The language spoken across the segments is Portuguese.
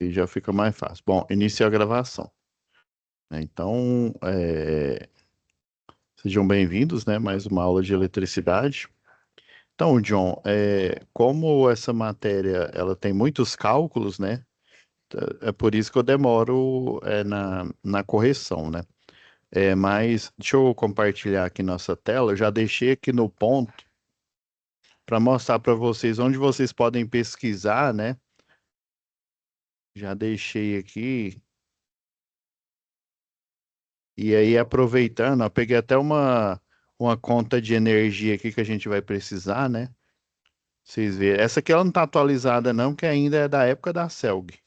E já fica mais fácil. Bom, inicia a gravação, né? Então, sejam bem-vindos, né? Mais uma aula de eletricidade. Então, John, como essa matéria ela tem muitos cálculos, né? É por isso que eu demoro na correção, né? Mas deixa eu compartilhar aqui nossa tela. Eu já deixei aqui no ponto para mostrar para vocês onde vocês podem pesquisar, né? Já deixei aqui. E aí, aproveitando, eu peguei até uma conta de energia aqui que a gente vai precisar, né? Vocês verem. Essa aqui ela não está atualizada, não, que ainda é da época da Celg,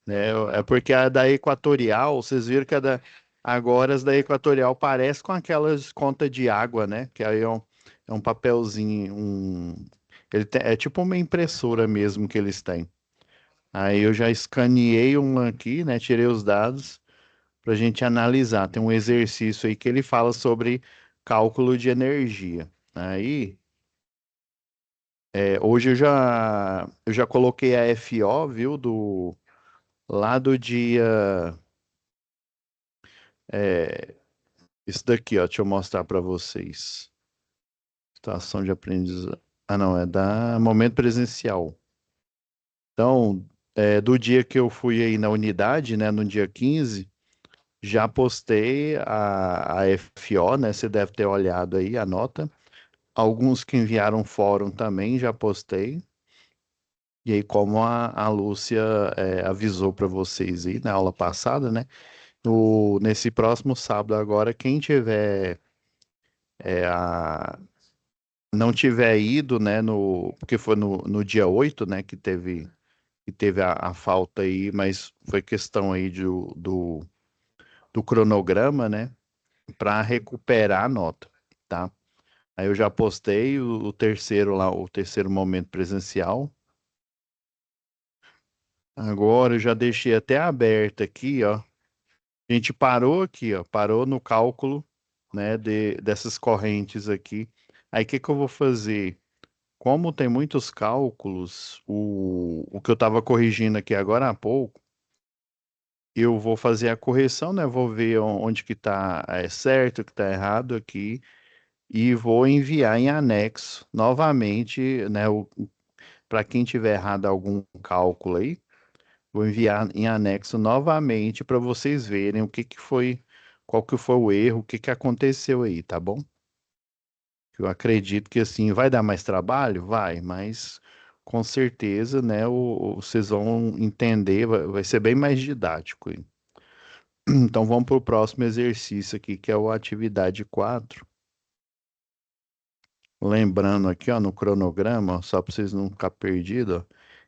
né? É porque a da Equatorial, vocês viram que agora as da Equatorial parece com aquelas contas de água, né? Que aí é um papelzinho, é tipo uma impressora mesmo que eles têm. Aí eu já escaneei uma aqui, né? Tirei os dados para a gente analisar. Tem um exercício aí que ele fala sobre cálculo de energia. Aí, hoje eu já coloquei a FO, viu, lá do dia, é, isso daqui, ó, deixa eu mostrar para vocês. Situação de aprendizagem. Ah, não, é da momento presencial. Então, do dia que eu fui aí na unidade, né, no dia 15, já postei a FO, né? Você deve ter olhado aí a nota. Alguns que enviaram fórum também já postei. E aí, como a Lúcia avisou para vocês aí na aula passada, né? Nesse próximo sábado agora, quem tiver é, a, não tiver ido, né? Porque foi no dia 8, né? Que teve a falta aí, mas foi questão aí do cronograma, né? Para recuperar a nota, tá? Aí eu já postei o terceiro lá, o terceiro momento presencial. Agora eu já deixei até aberto aqui, ó. A gente parou aqui, ó. Parou no cálculo, né, dessas correntes aqui. Aí o que que eu vou fazer? Como tem muitos cálculos, o que eu estava corrigindo aqui agora há pouco, eu vou fazer a correção, né? Vou ver onde que está certo, o que está errado aqui, e vou enviar em anexo novamente, né? Para quem tiver errado algum cálculo aí. Vou enviar em anexo novamente para vocês verem o que que foi, qual que foi o erro, o que que aconteceu aí, tá bom? Eu acredito que assim vai dar mais trabalho, vai, mas com certeza, né, vocês vão entender, vai ser bem mais didático. Aí. Então vamos para o próximo exercício aqui, que é a atividade 4. Lembrando aqui, ó, no cronograma, ó, só para vocês não ficar perdidos, ó,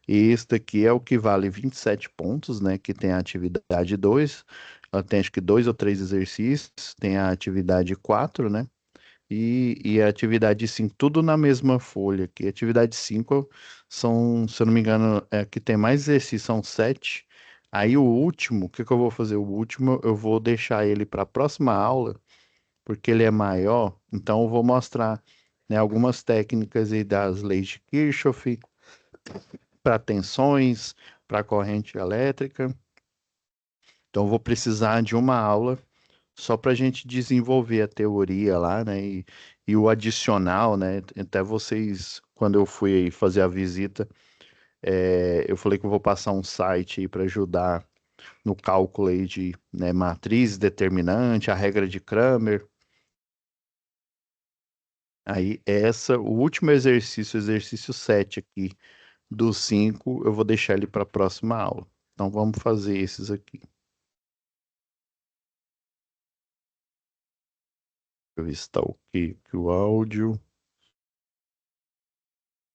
este aqui é o que vale 27 pontos, né? Que tem a atividade 2. Ela tem acho que dois ou três exercícios. Tem a atividade 4, né? E a atividade 5, tudo na mesma folha aqui. A atividade 5 são, se eu não me engano, que tem mais exercícios, são 7. Aí o último, o que que eu vou fazer? O último eu vou deixar ele para a próxima aula, porque ele é maior, então eu vou mostrar, né, algumas técnicas aí das leis de Kirchhoff para tensões, para corrente elétrica. Então eu vou precisar de uma aula só para a gente desenvolver a teoria lá, né, e o adicional, né, até vocês, quando eu fui aí fazer a visita, eu falei que eu vou passar um site aí para ajudar no cálculo aí de, né, matriz determinante, a regra de Kramer. Aí, o último exercício, exercício 7 aqui, dos 5, eu vou deixar ele para a próxima aula. Então, vamos fazer esses aqui. Deixa eu ver se está ok aqui o áudio.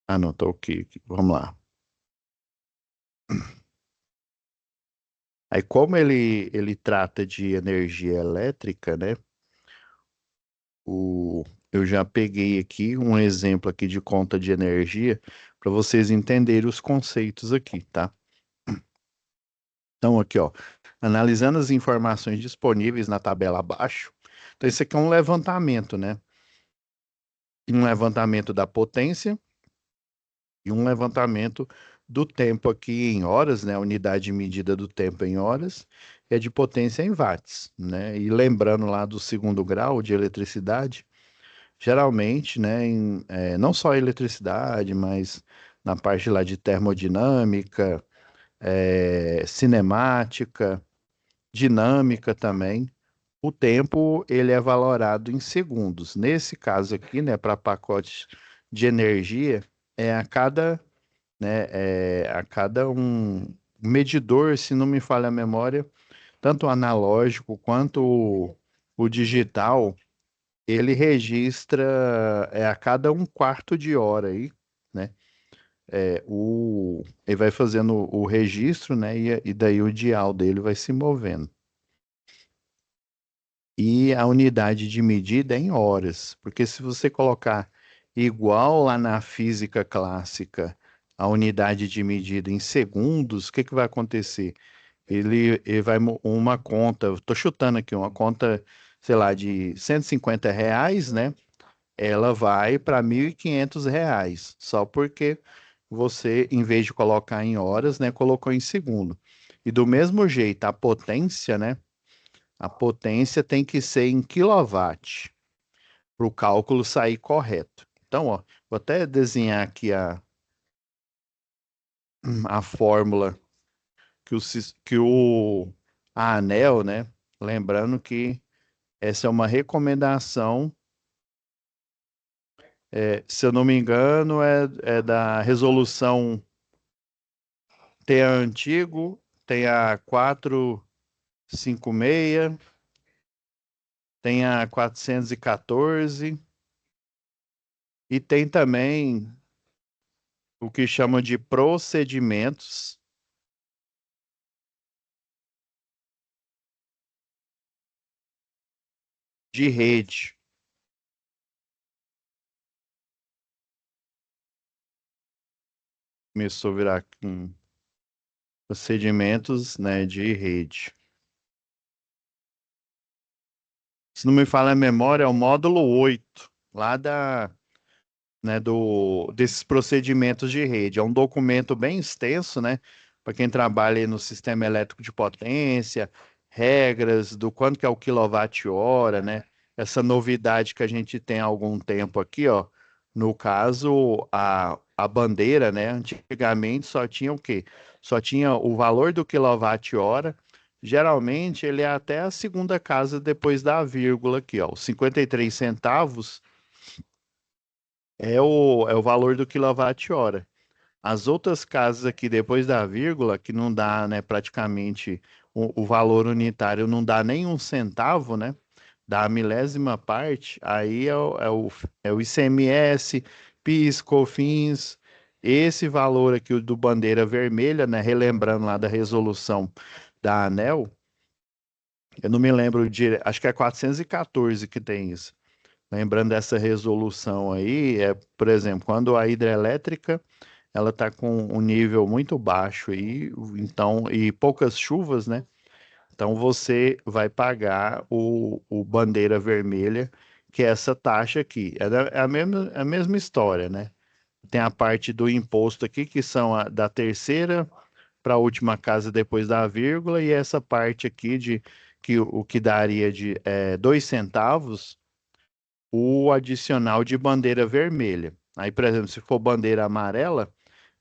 Ah, não, está ok aqui. Vamos lá. Aí, como ele trata de energia elétrica, né? Eu já peguei aqui um exemplo aqui de conta de energia para vocês entenderem os conceitos aqui, tá? Então, aqui, ó, analisando as informações disponíveis na tabela abaixo. Então, isso aqui é um levantamento, né? Um levantamento da potência e um levantamento do tempo aqui em horas, né? A unidade de medida do tempo em horas é de potência em watts, né? E lembrando lá do segundo grau de eletricidade, geralmente, né? Não só eletricidade, mas na parte lá de termodinâmica, cinemática, dinâmica também. O tempo ele é valorado em segundos. Nesse caso aqui, né, para pacotes de energia, é a cada, né, a cada um medidor, se não me falha a memória, tanto o analógico quanto o digital, ele registra a cada um quarto de hora aí, né? Ele vai fazendo o registro, né? E daí o dial dele vai se movendo. E a unidade de medida é em horas, porque se você colocar igual lá na física clássica, a unidade de medida em segundos, o que que vai acontecer? Ele vai uma conta, estou chutando aqui, uma conta, sei lá, de R$ 150, né? Ela vai para R$ 1.500, só porque você, em vez de colocar em horas, né, colocou em segundo. E do mesmo jeito, a potência, né? A potência tem que ser em quilowatt para o cálculo sair correto. Então, ó, vou até desenhar aqui a fórmula que a ANEEL, né? Lembrando que essa é uma recomendação, se eu não me engano, é da resolução. Tem a antigo, tem a 456, tem a 414 e tem também o que chama de procedimentos de rede. Começou a virar procedimentos, né, de rede. Se não me falha a memória, é o módulo 8 lá desses procedimentos de rede. É um documento bem extenso, né? Para quem trabalha aí no sistema elétrico de potência, regras do quanto que é o quilowatt-hora, né? Essa novidade que a gente tem há algum tempo aqui, ó. No caso, a bandeira, né? Antigamente só tinha o quê? Só tinha o valor do quilowatt-hora. Geralmente ele é até a segunda casa depois da vírgula aqui, ó. Os 53 centavos é o valor do quilowatt-hora. As outras casas aqui depois da vírgula, que não dá, né, praticamente o valor unitário não dá nem um centavo, né? Dá a milésima parte, aí é o ICMS, PIS, COFINS, esse valor aqui o do bandeira vermelha, né? Relembrando lá da resolução da ANEEL, eu não me lembro acho que é 414 que tem isso. Lembrando dessa resolução aí, por exemplo, quando a hidrelétrica ela está com um nível muito baixo aí, então, e poucas chuvas, né? Então você vai pagar o bandeira vermelha, que é essa taxa aqui. É a mesma história, né? Tem a parte do imposto aqui, que são da terceira para a última casa depois da vírgula, e essa parte aqui de que o que daria de 2 centavos o adicional de bandeira vermelha. Aí, por exemplo, se for bandeira amarela,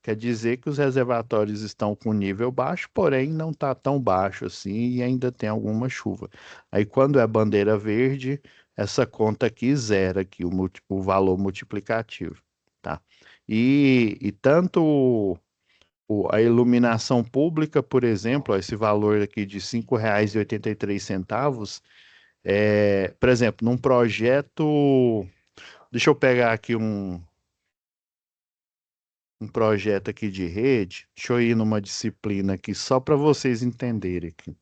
quer dizer que os reservatórios estão com nível baixo, porém não está tão baixo assim e ainda tem alguma chuva. Aí, quando é bandeira verde, essa conta aqui zera aqui o valor multiplicativo, tá? E tanto a iluminação pública, por exemplo, ó, esse valor aqui de R$ 5,83, por exemplo, num projeto. Deixa eu pegar aqui um projeto aqui de rede. Deixa eu ir numa disciplina aqui só para vocês entenderem aqui.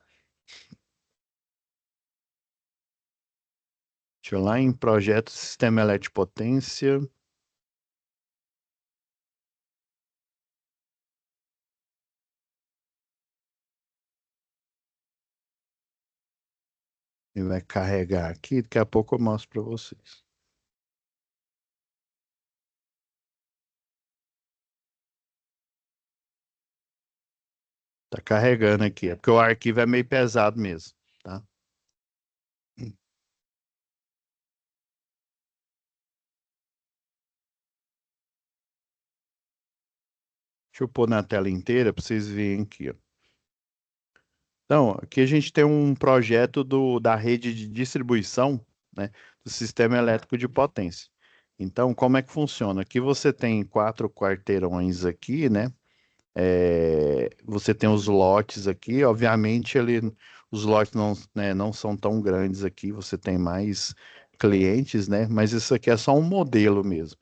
Deixa eu ir lá em projeto Sistema Elétrico Potência. Ele vai carregar aqui, daqui a pouco eu mostro para vocês. Tá carregando aqui. É porque o arquivo é meio pesado mesmo, tá? Deixa eu pôr na tela inteira para vocês verem aqui, ó. Então, aqui a gente tem um projeto da rede de distribuição, né, do sistema elétrico de potência. Então, como é que funciona? Aqui você tem quatro quarteirões aqui, né? Você tem os lotes aqui, obviamente os lotes não, né, não são tão grandes aqui, você tem mais clientes, né? Mas isso aqui é só um modelo mesmo.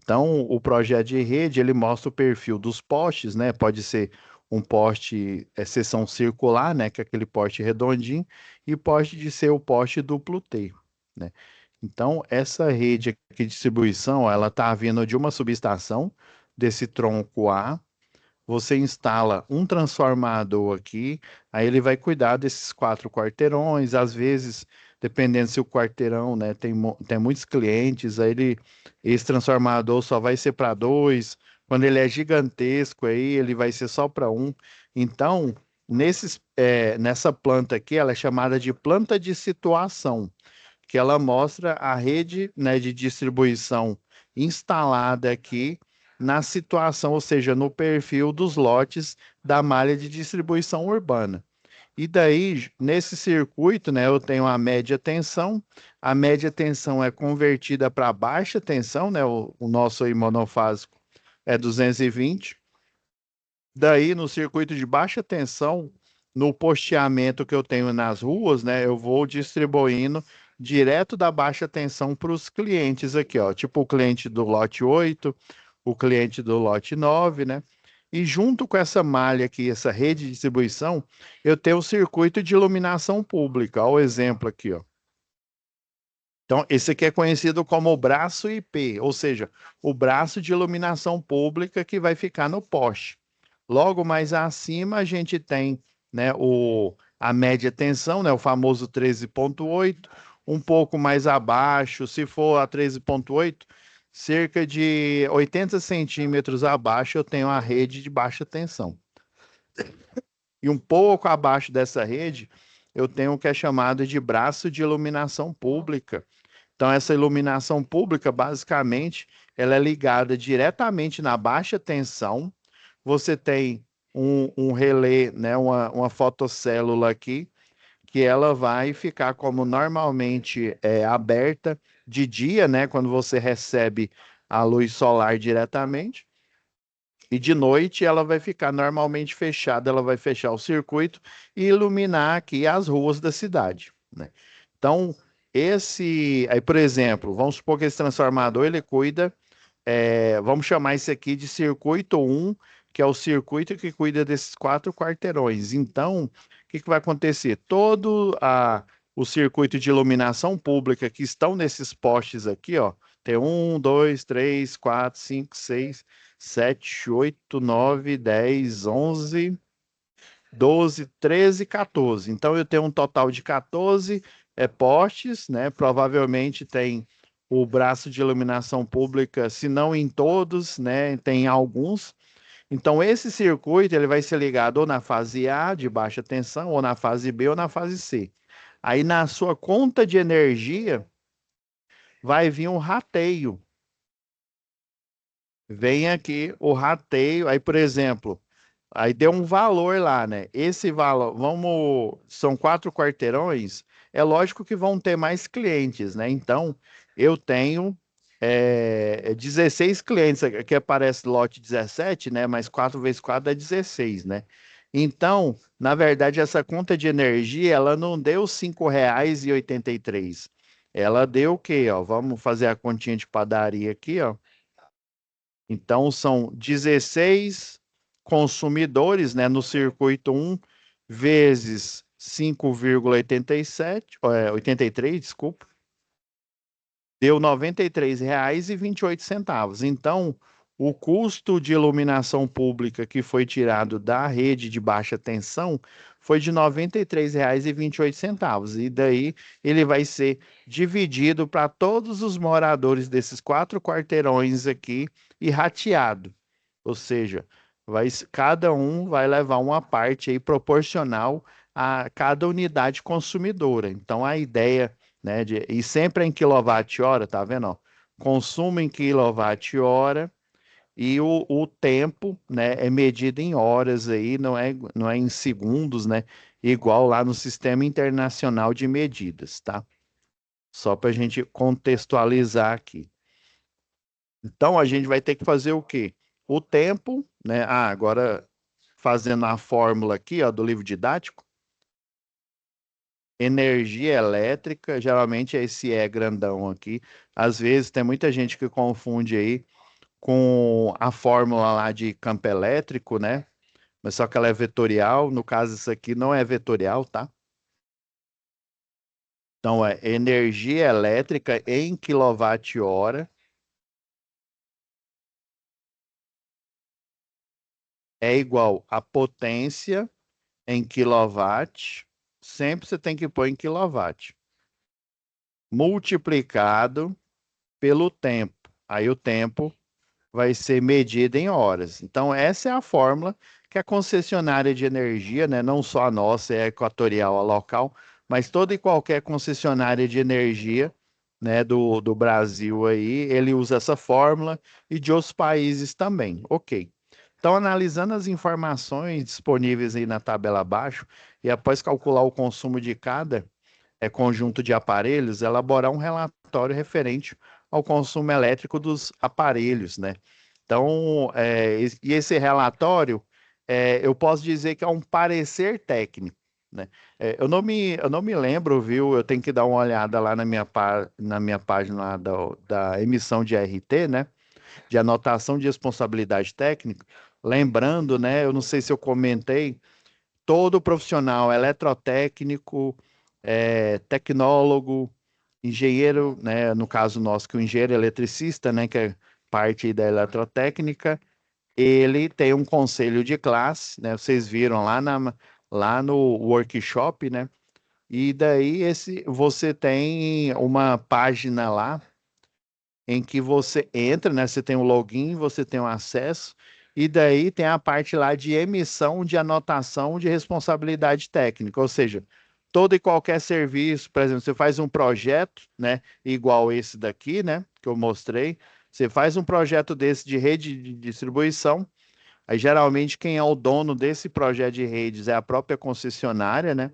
Então, o projeto de rede, ele mostra o perfil dos postes, né? Pode ser um poste, seção circular, né? Que é aquele poste redondinho, e pode de ser o poste duplo T, né? Então, essa rede aqui de distribuição, ela está vindo de uma subestação desse tronco A, você instala um transformador aqui, aí ele vai cuidar desses quatro quarteirões. Às vezes, dependendo se o quarteirão, né, tem muitos clientes, esse transformador só vai ser para dois. Quando ele é gigantesco, aí ele vai ser só para um. Então, nessa planta aqui, ela é chamada de planta de situação, que ela mostra a rede, né, de distribuição instalada aqui na situação, ou seja, no perfil dos lotes da malha de distribuição urbana. E daí, nesse circuito, né, eu tenho a média tensão é convertida para baixa tensão, né, o nosso aí monofásico é 220. Daí, no circuito de baixa tensão, no posteamento que eu tenho nas ruas, né, eu vou distribuindo direto da baixa tensão para os clientes aqui, ó, tipo o cliente do lote 8, o cliente do lote 9, né? E junto com essa malha aqui, essa rede de distribuição, eu tenho o circuito de iluminação pública. Olha o exemplo aqui, ó. Então, esse aqui é conhecido como o braço IP, ou seja, o braço de iluminação pública que vai ficar no poste. Logo mais acima, a gente tem, né, a média tensão, né, o famoso 13,8. Um pouco mais abaixo, se for a 13,8, cerca de 80 centímetros abaixo, eu tenho a rede de baixa tensão. E um pouco abaixo dessa rede, eu tenho o que é chamado de braço de iluminação pública. Então, essa iluminação pública, basicamente, ela é ligada diretamente na baixa tensão. Você tem um relé, né, uma fotocélula aqui, que ela vai ficar como normalmente aberta de dia, né, quando você recebe a luz solar diretamente. E de noite ela vai ficar normalmente fechada, ela vai fechar o circuito e iluminar aqui as ruas da cidade, né? Então, aí, por exemplo, vamos supor que esse transformador ele cuida, vamos chamar esse aqui de circuito um, que é o circuito que cuida desses quatro quarteirões. Então, o que que vai acontecer? O circuito de iluminação pública que estão nesses postes aqui, ó, tem um, dois, três, quatro, cinco, seis, sete, oito, nove, 10, 11, 12, 13, 14. Então eu tenho um total de 14 postes, né? Provavelmente tem o braço de iluminação pública, se não em todos, né? Tem alguns. Então esse circuito ele vai ser ligado ou na fase A de baixa tensão, ou na fase B ou na fase C. Aí na sua conta de energia vai vir um rateio. Vem aqui o rateio, aí por exemplo, aí deu um valor lá, né? Esse valor, são quatro quarteirões, é lógico que vão ter mais clientes, né? Então, eu tenho 16 clientes, aqui aparece lote 17, né? Mas 4 vezes 4 é 16, né? Então, na verdade, essa conta de energia, ela não deu R$ 5,83. Ela deu o quê, ó? Vamos fazer a continha de padaria aqui, ó. Então, são 16 consumidores, né, no circuito um vezes 5,87, 83, desculpa, deu R$ 93,28. Então, o custo de iluminação pública que foi tirado da rede de baixa tensão foi de R$ 93,28. E daí ele vai ser dividido para todos os moradores desses quatro quarteirões aqui e rateado. Ou seja, cada um vai levar uma parte aí proporcional a cada unidade consumidora. Então a ideia, né, e sempre em quilowatt-hora, tá vendo? Ó? Consumo em quilowatt-hora e o tempo, né, é medido em horas aí, não é em segundos, né? Igual lá no Sistema Internacional de Medidas, tá? Só para a gente contextualizar aqui. Então a gente vai ter que fazer o quê? O tempo, né? Ah, agora fazendo a fórmula aqui, ó, do livro didático, energia elétrica, geralmente é esse E grandão aqui. Às vezes tem muita gente que confunde aí com a fórmula lá de campo elétrico, né? Mas só que ela é vetorial, no caso isso aqui não é vetorial, tá? Então é energia elétrica em quilowatt-hora é igual a potência em quilowatt, sempre você tem que pôr em quilowatt, multiplicado pelo tempo. Aí o tempo vai ser medido em horas. Então, essa é a fórmula que a concessionária de energia, né, não só a nossa, é a equatorial, a local, mas toda e qualquer concessionária de energia, né, do Brasil aí, ele usa essa fórmula e de outros países também. Ok. Então, analisando as informações disponíveis aí na tabela abaixo, e após calcular o consumo de cada conjunto de aparelhos, elaborar um relatório referente ao consumo elétrico dos aparelhos, né? Então, e esse relatório, eu posso dizer que é um parecer técnico, né? Eu não me lembro, viu? Eu tenho que dar uma olhada lá na minha página lá da emissão de RT, né? De anotação de responsabilidade técnica. Lembrando, né? Eu não sei se eu comentei, todo profissional eletrotécnico, tecnólogo, engenheiro, né, no caso nosso, que o engenheiro eletricista, né, que é parte da eletrotécnica, ele tem um conselho de classe, né, vocês viram lá no workshop, né, e daí você tem uma página lá em que você entra, né? Você tem o login, você tem o acesso, e daí tem a parte lá de emissão de anotação de responsabilidade técnica, ou seja, todo e qualquer serviço, por exemplo, você faz um projeto, né? Igual esse daqui, né? Que eu mostrei. Você faz um projeto desse de rede de distribuição. Aí geralmente quem é o dono desse projeto de redes é a própria concessionária, né?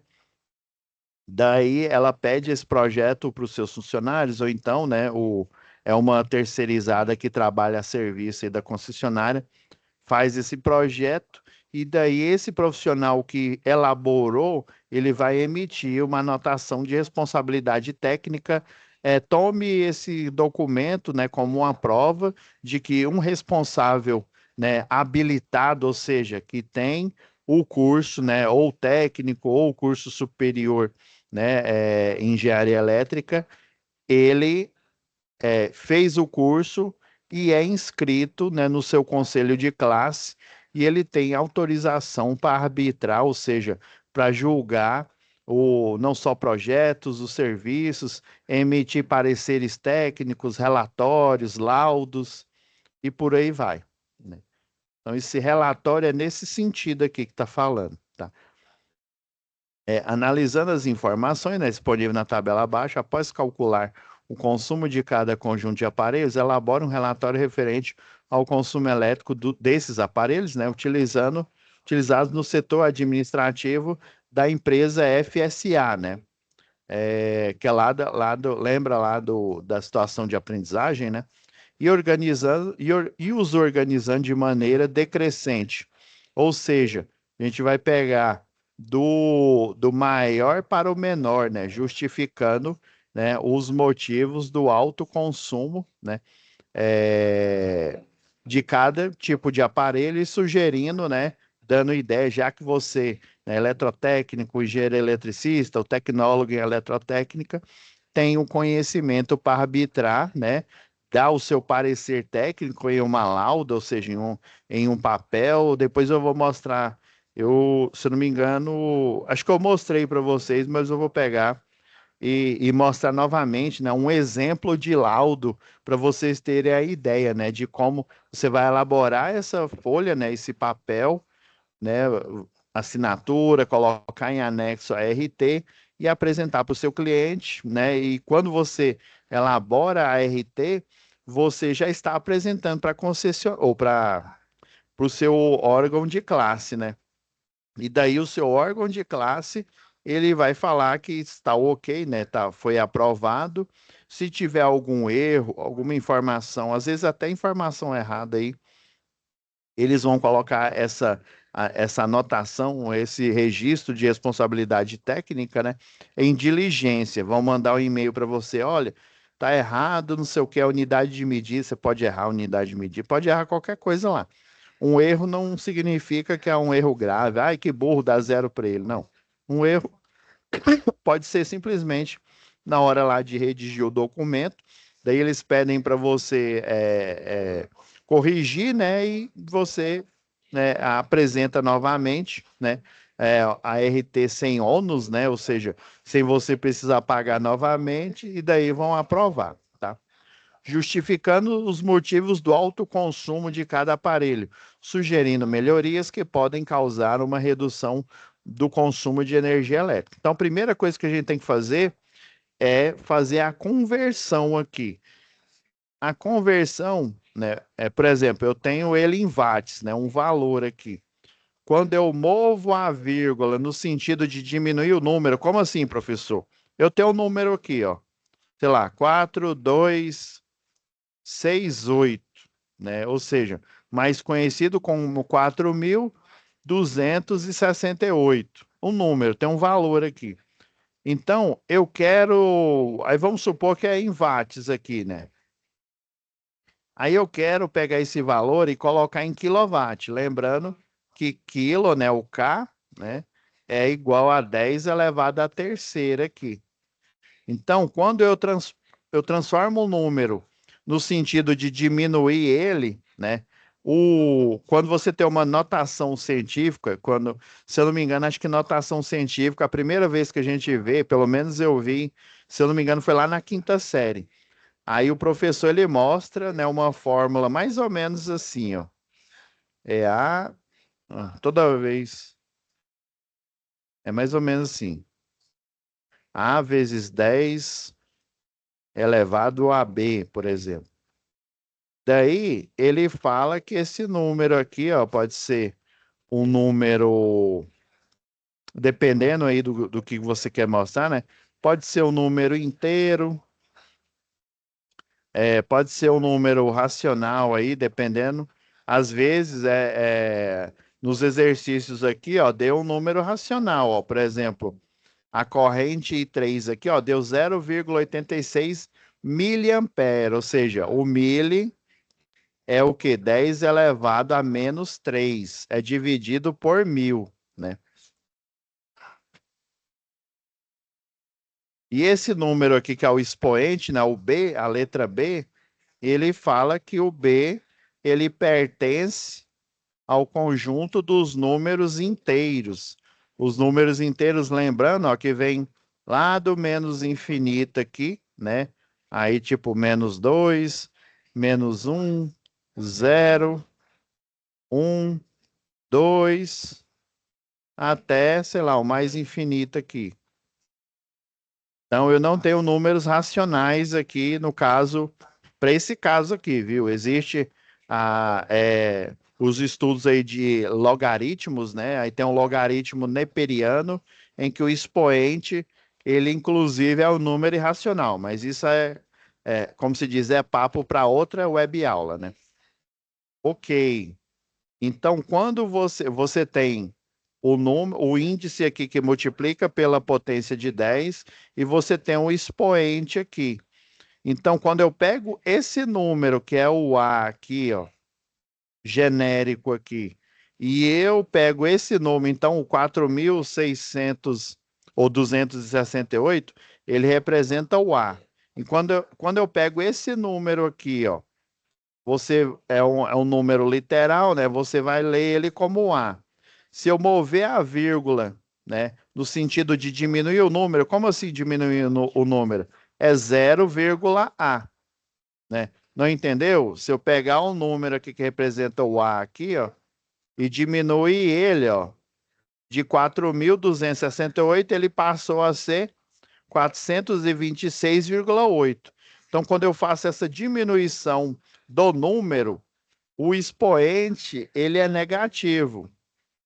Daí ela pede esse projeto para os seus funcionários, ou então, né, é uma terceirizada que trabalha a serviço aí da concessionária, faz esse projeto, e daí esse profissional que elaborou, ele vai emitir uma anotação de responsabilidade técnica. Tome esse documento, né, como uma prova de que um responsável, né, habilitado, ou seja, que tem o curso, né, ou técnico ou curso superior, né, em engenharia elétrica, ele fez o curso e é inscrito, né, no seu conselho de classe e ele tem autorização para arbitrar, ou seja, para julgar não só projetos, os serviços, emitir pareceres técnicos, relatórios, laudos e por aí vai, né? Então, esse relatório é nesse sentido aqui que está falando, tá? Analisando as informações, né, disponíveis na tabela abaixo, após calcular o consumo de cada conjunto de aparelhos, elabora um relatório referente ao consumo elétrico desses aparelhos, né, utilizados no setor administrativo da empresa FSA, né, que é lembra lá da situação de aprendizagem, né, e os organizando de maneira decrescente. Ou seja, a gente vai pegar do maior para o menor, né? Justificando, né, os motivos do alto consumo, né? é, de cada tipo de aparelho e sugerindo, né? Dando ideia, já que você é eletrotécnico, engenheiro eletricista, ou tecnólogo em eletrotécnica, tem o conhecimento para arbitrar, né? Dar o seu parecer técnico em uma lauda, ou seja, em um papel. Depois eu vou mostrar. Se eu não me engano, acho que eu mostrei para vocês, mas eu vou pegar e mostrar novamente, né, um exemplo de laudo para vocês terem a ideia, né, de como você vai elaborar essa folha, né, esse papel, né, assinatura, colocar em anexo a RT e apresentar para o seu cliente, né? E quando você elabora a RT, você já está apresentando para a concessionária ou para o seu órgão de classe, né? E daí o seu órgão de classe, ele vai falar que está ok, né? Tá, foi aprovado. Se tiver algum erro, alguma informação, às vezes até informação errada aí, eles vão colocar essa anotação, esse registro de responsabilidade técnica, né, em diligência. Vão mandar um e-mail para você, olha, tá errado, não sei o que, a unidade de medida, você pode errar a unidade de medida, pode errar qualquer coisa lá. Um erro não significa que é um erro grave. Ai, que burro, dá zero para ele. Não. Um erro pode ser simplesmente na hora lá de redigir o documento, daí eles pedem para você corrigir, né, e você, né, apresenta novamente, né, a RT sem ônus, né, ou seja, sem você precisar pagar novamente, e daí vão aprovar, tá? Justificando os motivos do alto consumo de cada aparelho, sugerindo melhorias que podem causar uma redução do consumo de energia elétrica. Então, a primeira coisa que a gente tem que fazer é fazer a conversão aqui. A conversão, né, por exemplo, eu tenho ele em watts, né, um valor aqui. Quando eu movo a vírgula no sentido de diminuir o número, como assim, professor? Eu tenho um número aqui, ó, sei lá, 4268, né? Ou seja, mais conhecido como 4.268. Um número, tem um valor aqui. Então, eu quero. Aí vamos supor que é em watts aqui, né? Aí eu quero pegar esse valor e colocar em quilowatt. Lembrando que quilo, né? O K, né? É igual a 10 elevado à terceira aqui. Então, quando eu transformo o número no sentido de diminuir ele, né? Quando você tem uma notação científica, se eu não me engano, acho que notação científica, a primeira vez que a gente vê, pelo menos eu vi, se eu não me engano, foi lá na quinta série. Aí o professor ele mostra, né, uma fórmula mais ou menos assim, ó. É toda vez é mais ou menos assim. A vezes 10 elevado a B, por exemplo. Daí ele fala que esse número aqui, ó, pode ser um número, dependendo aí do que você quer mostrar, né? Pode ser um número inteiro, pode ser um número racional aí, dependendo. Às vezes, nos exercícios aqui, ó, deu um número racional, ó. Por exemplo, a corrente 3 aqui, ó, deu 0,86 miliampere, ou seja, o mili é o que? 10 elevado a menos 3. É dividido por 1.000, né? E esse número aqui, que é o expoente, né? O B, a letra B, ele fala que o B, ele pertence ao conjunto dos números inteiros. Os números inteiros, lembrando, ó, que vem lá do menos infinito aqui, né? Aí, tipo, menos 2, menos 1, 0, 1, 2, até, sei lá, o mais infinito aqui. Então, eu não tenho números racionais aqui, no caso, para esse caso aqui, viu? Existe os estudos aí de logaritmos, né? Aí tem um logaritmo neperiano, em que o expoente, ele inclusive é o número irracional, mas isso como se diz, é papo para outra web aula, né? Ok. Então, quando você tem o índice aqui que multiplica pela potência de 10 e você tem um expoente aqui. Então, quando eu pego esse número, que é o A aqui, ó, genérico aqui, e eu pego esse número, então o 4.600 ou 268, ele representa o A. E quando eu pego esse número aqui, ó, você é um número literal, né? Você vai ler ele como A. Se eu mover a vírgula né? No sentido de diminuir o número. Como assim diminuir o número? É 0,A, né? Não entendeu? Se eu pegar um número aqui que representa o A aqui, ó, e diminuir ele, ó, de 4.268, ele passou a ser 426,8. Então, quando eu faço essa diminuição do número, o expoente ele é negativo.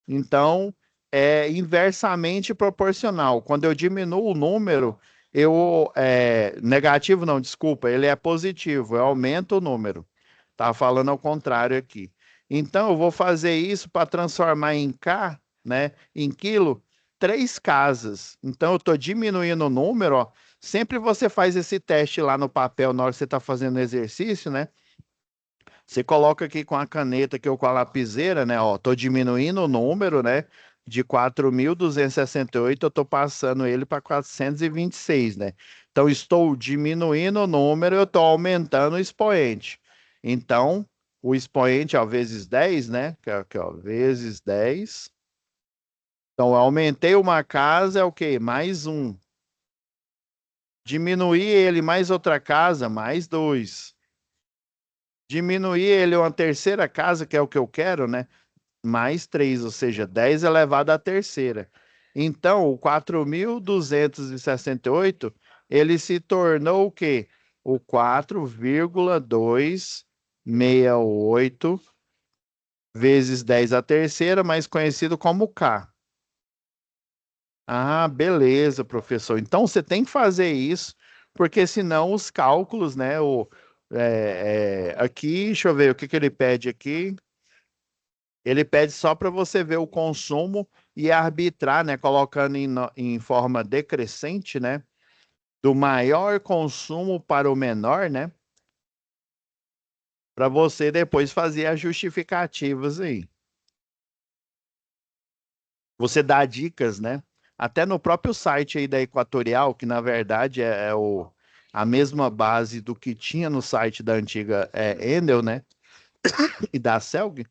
Então, é inversamente proporcional. Quando eu diminuo o número, negativo não, desculpa, ele é positivo, eu aumento o número. Tá falando ao contrário aqui. Então, eu vou fazer isso para transformar em K, né, em quilo, 3 casas. Então, eu estou diminuindo o número, ó. Sempre você faz esse teste lá no papel na hora que você está fazendo o exercício, né? Você coloca aqui com a caneta aqui ou com a lapiseira, né? Ó, tô diminuindo o número, né? De 4.268, eu tô passando ele para 426, né? Então, estou diminuindo o número, eu tô aumentando o expoente. Então, o expoente, ó, vezes 10, né? Que é aqui, ó, vezes 10. Então, eu aumentei uma casa, é o quê? Mais um. Diminuir ele mais outra casa, mais dois. Diminuir ele uma terceira casa, que é o que eu quero, né? Mais 3, ou seja, 10 elevado à terceira. Então, o 4.268 ele se tornou o quê? O 4,268 vezes 10 à terceira, mais conhecido como K. Ah, beleza, professor. Então, você tem que fazer isso, porque senão os cálculos, né? Aqui, deixa eu ver o que que ele pede aqui. Ele pede só para você ver o consumo e arbitrar, né, colocando em forma decrescente, né, do maior consumo para o menor, né, para você depois fazer as justificativas aí. Você dá dicas, né, até no próprio site aí da Equatorial, que na verdade a mesma base do que tinha no site da antiga Endel, né, e da Celg.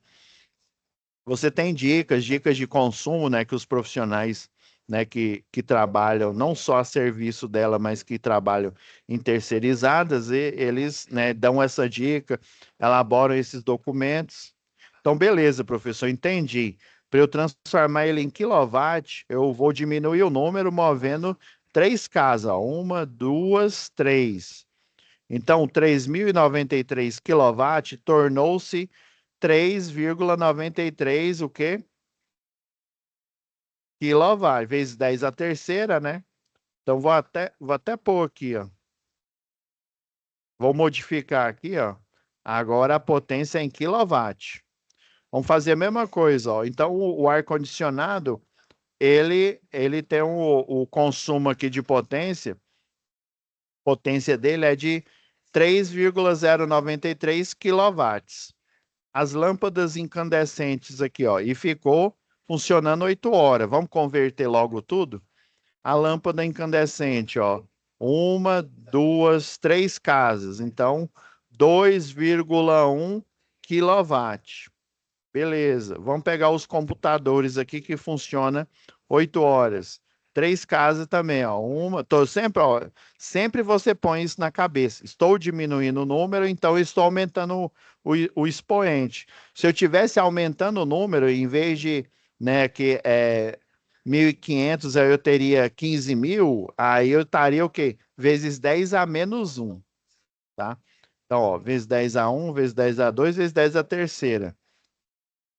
Você tem dicas de consumo, né, que os profissionais, né, que trabalham não só a serviço dela, mas que trabalham em terceirizadas, e eles, né, dão essa dica, elaboram esses documentos. Então, beleza, professor, entendi. Para eu transformar ele em quilowatt, eu vou diminuir o número movendo 3 casas, ó. Uma, duas, três. Então, 3.093 kW tornou-se 3,93 o quê? Quilowatt, vezes 10 a terceira, né? Então, vou até pôr aqui, ó. Vou modificar aqui, ó. Agora a potência é em quilowatt. Vamos fazer a mesma coisa, ó. Então, o ar-condicionado, ele tem o consumo aqui de potência dele é de 3,093 quilowatts. As lâmpadas incandescentes aqui, ó, e ficou funcionando 8 horas. Vamos converter logo tudo? A lâmpada incandescente, ó, uma, duas, 3 casas. Então, 2,1 quilowatt. Beleza. Vamos pegar os computadores aqui que funciona 8 horas. 3 casas também, ó. Sempre você põe isso na cabeça. Estou diminuindo o número, então estou aumentando o expoente. Se eu tivesse aumentando o número, em vez de, né, que é 1.500, aí eu teria 15.000, aí eu estaria o quê? Vezes 10 a menos um, tá? Então, ó, vezes 10 a um, vezes 10 a 2, vezes 10 a terceira.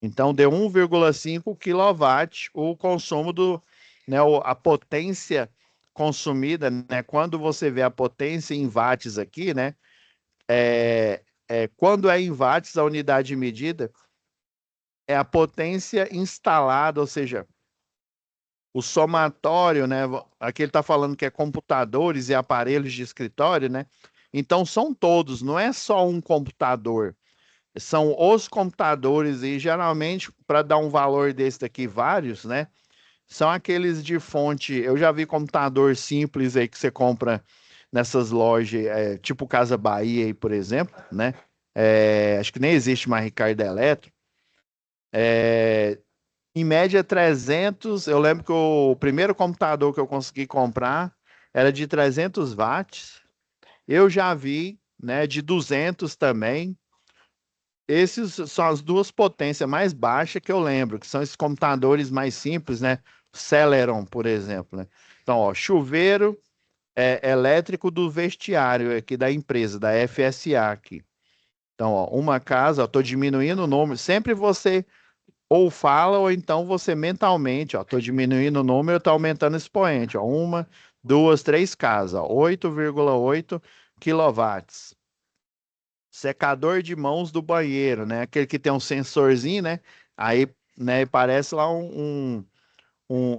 Então, deu 1,5 kW o consumo né, a potência consumida, né? Quando você vê a potência em watts aqui, né? Quando é em watts, a unidade medida é a potência instalada, ou seja, o somatório, né? Aqui ele está falando que é computadores e aparelhos de escritório, né? Então, são todos, não é só um computador. São os computadores e geralmente para dar um valor desse daqui vários, né? São aqueles de fonte. Eu já vi computador simples aí que você compra nessas lojas, tipo Casa Bahia aí, por exemplo, né? Acho que nem existe mais Ricardo Eletro. Em média 300. Eu lembro que o primeiro computador que eu consegui comprar era de 300 watts. Eu já vi, né, de 200 também. Esses são as duas potências mais baixas que eu lembro, que são esses computadores mais simples, né? Celeron, por exemplo, né? Então, ó, chuveiro elétrico do vestiário aqui da empresa, da FSA aqui. Então, ó, uma casa, ó, tô diminuindo o número. Sempre você ou fala ou então você mentalmente, ó, tô diminuindo o número, tô aumentando o expoente, ó, uma, duas, três casas, ó, 8,8 quilowatts. Secador de mãos do banheiro, né? Aquele que tem um sensorzinho, né? Aí, né, parece lá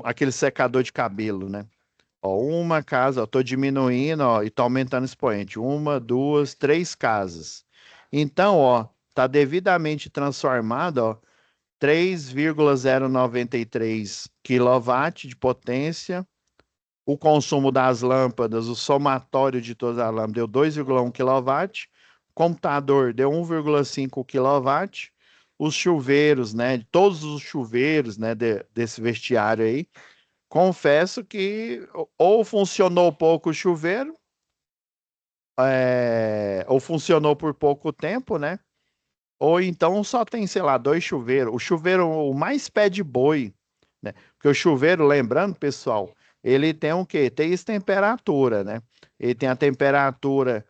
aquele secador de cabelo, né? Ó, uma casa, ó, tô diminuindo, ó, e tô aumentando o expoente. Uma, duas, três casas. Então, ó, tá devidamente transformado, ó, 3,093 kW de potência. O consumo das lâmpadas, o somatório de todas as lâmpadas deu 2,1 kW. Computador deu 1,5 kW. Os chuveiros, né, todos os chuveiros, né, desse vestiário aí, confesso que ou funcionou pouco o chuveiro, ou funcionou por pouco tempo, né? Ou então só tem, sei lá, dois chuveiros. O chuveiro, o mais pé de boi, né? Porque o chuveiro, lembrando, pessoal, ele tem o quê? Tem essa temperatura, né? Ele tem a temperatura,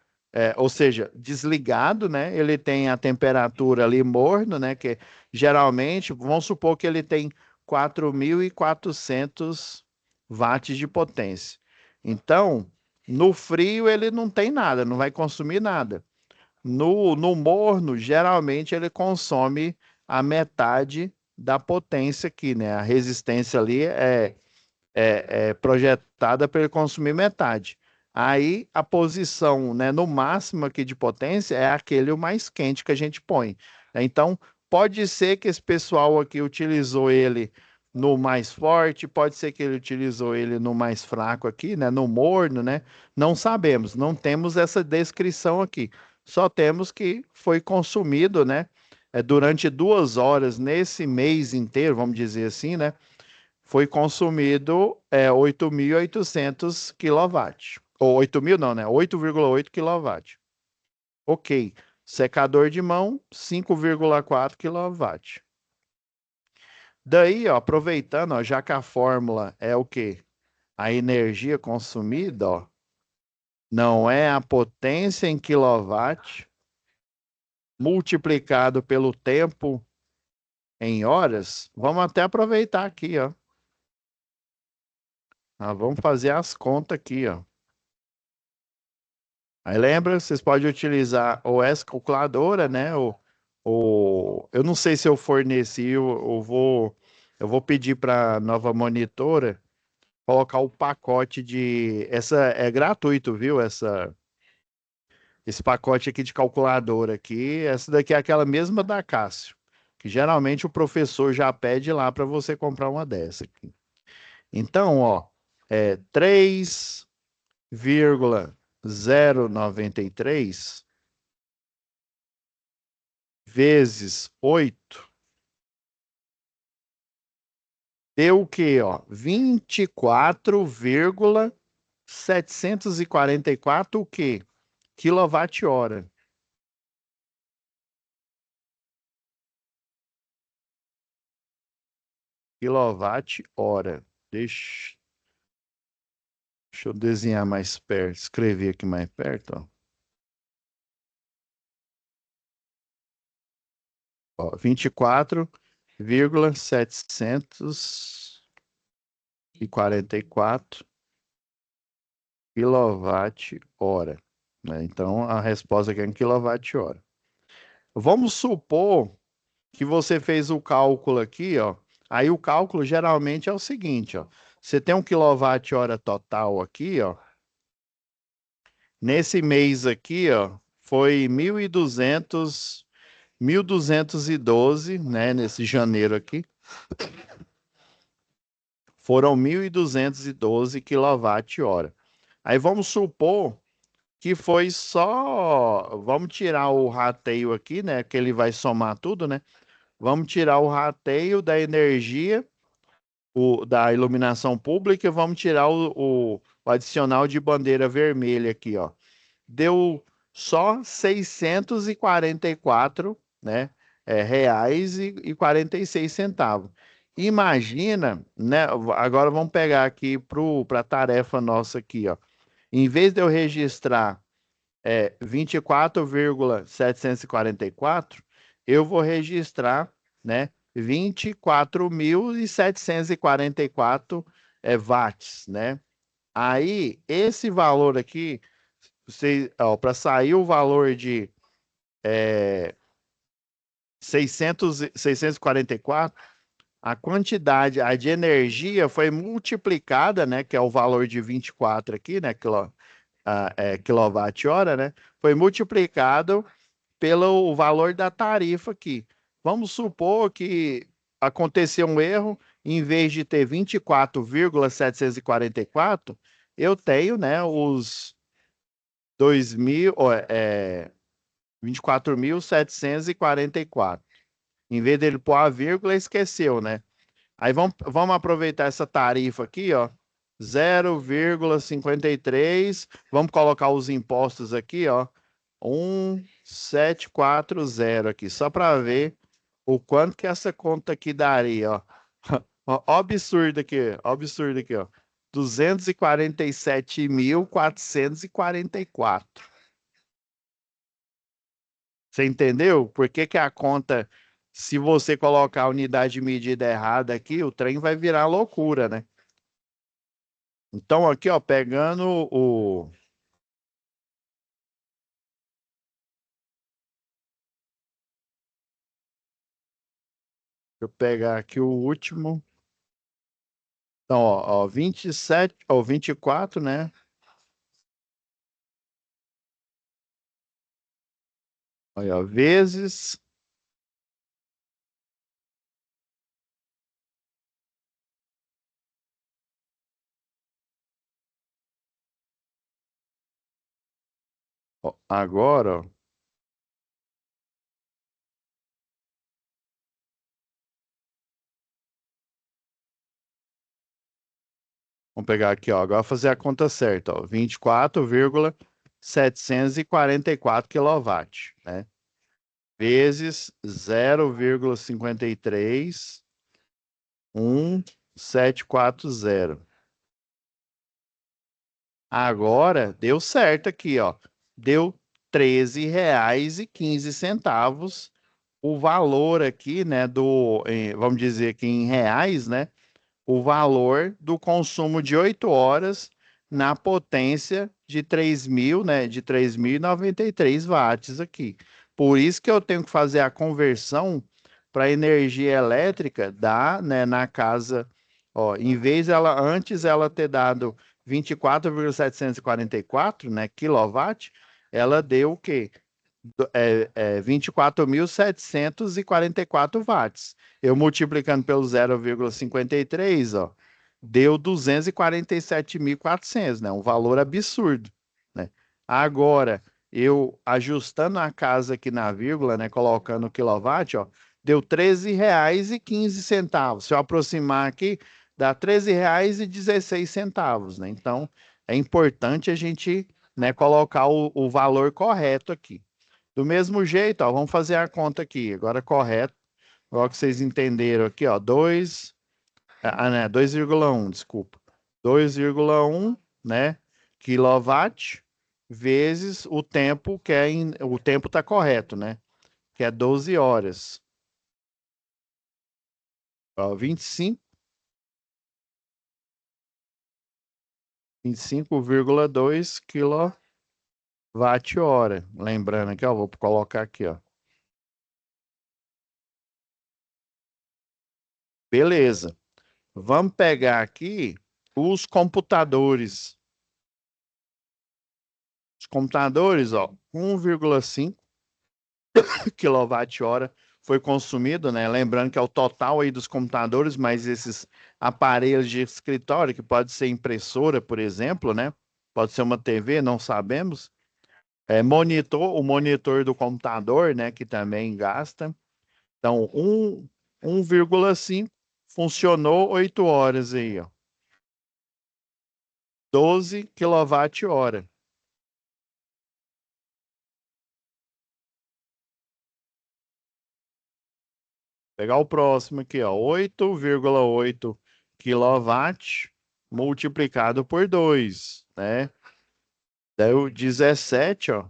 ou seja, desligado, né? Ele tem a temperatura ali morno, né? Que geralmente, vamos supor que ele tem 4.400 watts de potência. Então, no frio ele não tem nada, não vai consumir nada. No morno, geralmente ele consome a metade da potência aqui, né? A resistência ali é projetada para ele consumir metade. Aí a posição, né, no máximo aqui de potência é aquele o mais quente que a gente põe. Então, pode ser que esse pessoal aqui utilizou ele no mais forte, pode ser que ele utilizou ele no mais fraco aqui, né, no morno, né? Não sabemos, não temos essa descrição aqui. Só temos que foi consumido, né, durante 2 horas nesse mês inteiro, vamos dizer assim, né? Foi consumido 8.800 quilowatts. Ou 8.000 não, né? 8,8 quilowatts. Ok. Secador de mão, 5,4 quilowatts. Daí, ó, aproveitando, ó, já que a fórmula é o quê? A energia consumida, ó, não é a potência em quilowatt multiplicado pelo tempo em horas. Vamos até aproveitar aqui, ó. Vamos fazer as contas aqui, ó. Aí lembra, vocês podem utilizar ou essa calculadora, né? Eu não sei se eu forneci, eu vou pedir para a nova monitora colocar o pacote de. Essa é gratuito, viu? Esse pacote aqui de calculadora aqui. Essa daqui é aquela mesma da Cássio, que geralmente o professor já pede lá para você comprar uma dessa aqui. Então, ó, 3,093 vezes 8 deu o quê, ó? 24,744 o quê? Quilowatt-hora. Quilowatt-hora. Deixa eu desenhar mais perto, escrever aqui mais perto, ó. 24,744 quilowatt-hora, né? Então, a resposta aqui é em quilowatt-hora. Vamos supor que você fez o cálculo aqui, ó. Aí o cálculo geralmente é o seguinte, ó. Você tem um quilowatt-hora total aqui, ó. Nesse mês aqui, ó, foi 1.212, né? Nesse janeiro aqui, foram 1.212 quilowatt-hora. Aí vamos supor que foi só, vamos tirar o rateio aqui, né? Que ele vai somar tudo, né? vamos tirar o rateio da energia, da iluminação pública, e vamos tirar o adicional de bandeira vermelha aqui, ó. Deu só 644, né, reais e 46 centavos. Imagina, né? Agora vamos pegar aqui para a tarefa nossa aqui, ó. Em vez de eu registrar 24,744, eu vou registrar, né, 24.744 watts, né? Aí, esse valor aqui, para sair o valor de 644, a quantidade de energia foi multiplicada, né, que é o valor de 24 aqui, né, quilowatt-hora, né, foi multiplicado pelo valor da tarifa aqui. Vamos supor que aconteceu um erro, em vez de ter 24,744, eu tenho, né, os 2.000, 24.744. Em vez dele pôr a vírgula, esqueceu, né? Aí vamos aproveitar essa tarifa aqui, ó, 0,53. Vamos colocar os impostos aqui, ó, 1.740 aqui, só para ver o quanto que essa conta aqui daria, ó. Ó, ó, absurdo aqui, ó. 247.444. Você entendeu? Por que que a conta, se você colocar a unidade de medida errada aqui, o trem vai virar loucura, né? Então, aqui, ó, pegando o. Deixa eu pegar aqui o último. Então, ó, 27, ó, 24, né? Aí, ó, vezes. Ó, agora, ó, vamos pegar aqui, ó. Agora fazer a conta certa, ó. 24,744 kW, né? Vezes 0,531740. Agora deu certo aqui, ó. Deu R$ 13,15 o valor aqui, né, vamos dizer aqui em reais, né, o valor do consumo de 8 horas na potência de 3.000, né, de 3.093 watts aqui. Por isso que eu tenho que fazer a conversão para energia elétrica né, na casa, ó, em vez antes ela ter dado 24,744, né, quilowatt, ela deu o quê? 24.744 watts. Eu multiplicando pelo 0,53, ó, deu 247.400, né? Um valor absurdo, né? Agora, eu ajustando a casa aqui na vírgula, né? Colocando o quilowatt, ó, deu R$ 13,15. Se eu aproximar aqui, dá R$ 13,16, né? Então, é importante a gente, né, colocar o valor correto aqui. Do mesmo jeito, ó, vamos fazer a conta aqui, agora correto. Igual que vocês entenderam aqui, ó, 2,1, desculpa. 2,1, né, quilowatt vezes o tempo o tempo tá correto, né? Que é 12 horas. Ó, 25,2 kWh. Lembrando aqui, ó, vou colocar aqui, ó. Beleza. Vamos pegar aqui os computadores. Os computadores, ó, 1,5 kWh foi consumido, né? Lembrando que é o total aí dos computadores, mas esses aparelhos de escritório, que pode ser impressora, por exemplo, né? Pode ser uma TV, não sabemos. O monitor do computador, né? Que também gasta. Então, 1,5 funcionou 8 horas aí, ó. 12 kWh. Pegar o próximo aqui, ó, 8,8 kW multiplicado por 2, né? Deu 17, ó,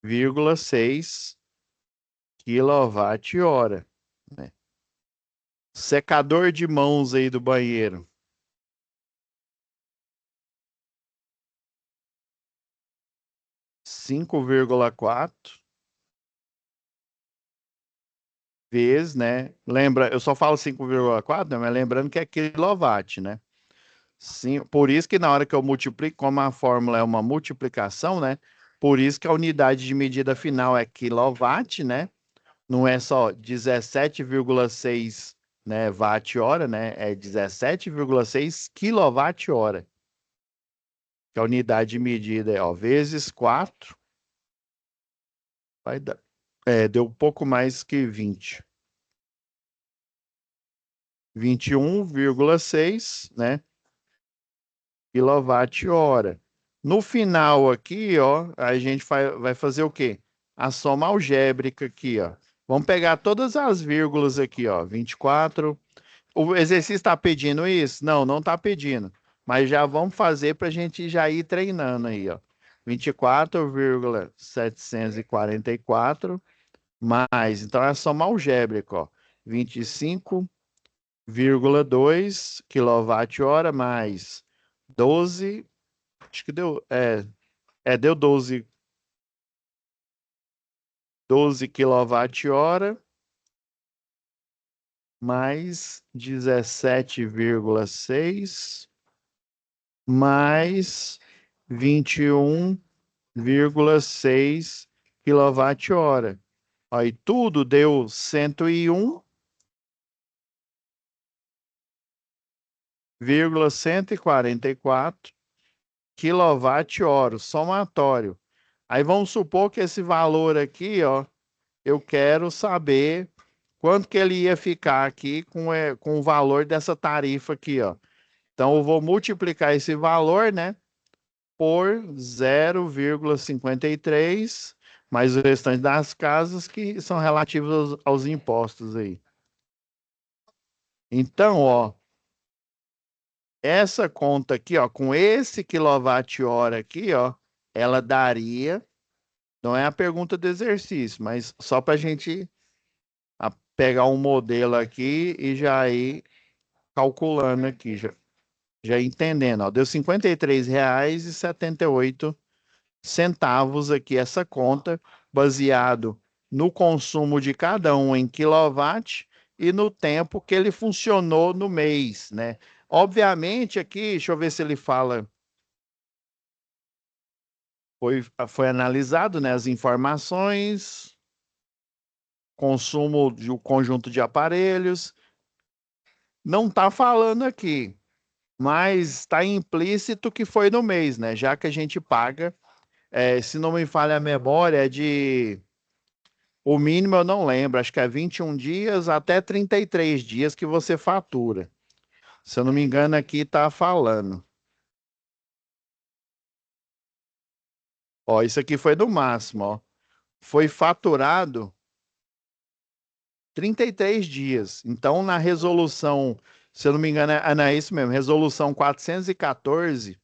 0,6 kWh, né? Secador de mãos aí do banheiro, 5,4 vezes, né? Lembra, eu só falo 5,4, né? Mas lembrando que é quilowatt, né? Sim, por isso que na hora que eu multiplico, como a fórmula é uma multiplicação, né? Por isso que a unidade de medida final é quilowatt, né? Não é só 17,6, né, watt-hora, né? É 17,6 quilowatt-hora. Que a unidade de medida é, ó, vezes 4, vai dar. Deu um pouco mais que 20. 21,6, né? Quilowatt-hora. No final aqui, ó, a gente vai fazer o quê? A soma algébrica aqui, ó. Vamos pegar todas as vírgulas aqui, ó. 24. O exercício está pedindo isso? Não, não está pedindo. Mas já vamos fazer para a gente já ir treinando aí, ó. 24,744 mais, então é a soma algébrica, ó. 25,2 kWh mais 12, acho que deu, deu 12 kWh mais 17,6 mais 21,6 kWh. Aí tudo deu 101,144 kWh, somatório. Aí vamos supor que esse valor aqui, ó, eu quero saber quanto que ele ia ficar aqui com o valor dessa tarifa aqui, ó. Então eu vou multiplicar esse valor, né, por 0,53, mais o restante das casas que são relativos aos impostos aí. Então, ó, essa conta aqui, ó, com esse quilowatt-hora aqui, ó, ela daria, não é a pergunta do exercício, mas só para a gente pegar um modelo aqui e já ir calculando aqui, já entendendo, ó, deu R$ 53,78 aqui essa conta, baseado no consumo de cada um em quilowatt e no tempo que ele funcionou no mês, né? Obviamente aqui, deixa eu ver se ele fala, foi analisado, né, as informações, consumo de um conjunto de aparelhos, não está falando aqui, mas está implícito que foi no mês, né? Já que a gente paga, se não me falha a memória, é de o mínimo eu não lembro, acho que é 21 dias até 33 dias que você fatura. Se eu não me engano, aqui está falando. Ó, isso aqui foi do máximo, ó. Foi faturado 33 dias. Então, na resolução, se eu não me engano, não é isso mesmo, resolução 414,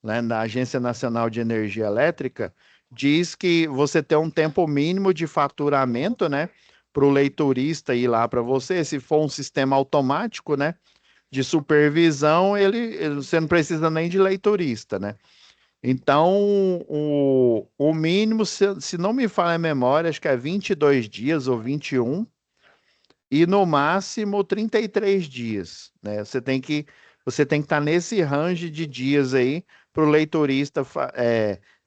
né, da Agência Nacional de Energia Elétrica, diz que você tem um tempo mínimo de faturamento, né, para o leiturista ir lá para você, se for um sistema automático, né, de supervisão, você não precisa nem de leiturista, né? Então, o mínimo, se não me falha a memória, acho que é 22 dias ou 21, e no máximo 33 dias, né? Você tem que estar nesse range de dias aí para o leiturista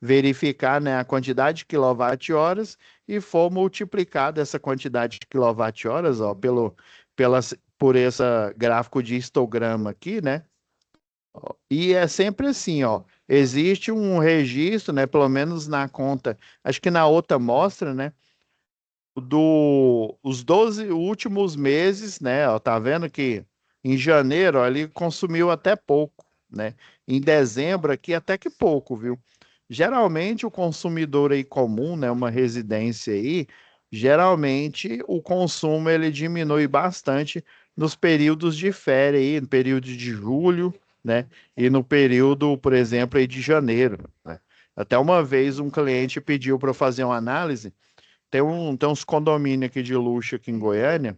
verificar, né, a quantidade de quilowatt-horas e for multiplicada essa quantidade de quilowatt-horas, ó, por esse gráfico de histograma aqui, né? E é sempre assim, ó. Existe um registro, né? Pelo menos na conta, acho que na outra mostra, né? os 12 últimos meses, né? Ó, tá vendo que em janeiro ó, ele consumiu até pouco, né? Em dezembro aqui até que pouco, viu? Geralmente o consumidor aí comum, né? Uma residência aí, geralmente o consumo ele diminui bastante nos períodos de férias aí, no período de julho, né? E no período, por exemplo, aí de janeiro, né? Até uma vez um cliente pediu para eu fazer uma análise tem uns condomínios aqui de luxo aqui em Goiânia.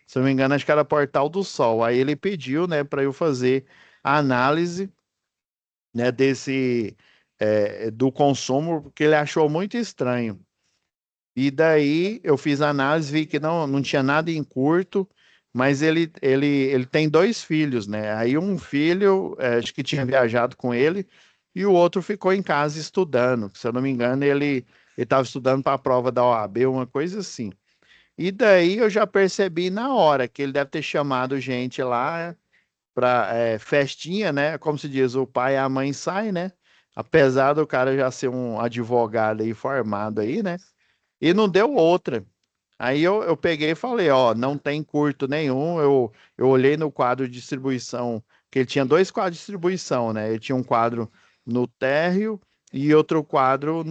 Se eu não me engano, acho que era Portal do Sol. Aí ele pediu, né, para eu fazer a análise, né, do consumo, porque ele achou muito estranho. E daí eu fiz a análise, vi que não tinha nada em curto, mas ele tem dois filhos, né? Aí um filho, acho que tinha viajado com ele, e o outro ficou em casa estudando. Se eu não me engano, ele estava estudando para a prova da OAB, uma coisa assim. E daí eu já percebi na hora que ele deve ter chamado gente lá para festinha, né? Como se diz, o pai e a mãe saem, né? Apesar do cara já ser um advogado aí formado aí, né? E não deu outra. Aí eu peguei e falei, ó, não tem curto nenhum. Eu olhei no quadro de distribuição, que ele tinha dois quadros de distribuição, né? Ele tinha um quadro no térreo e outro quadro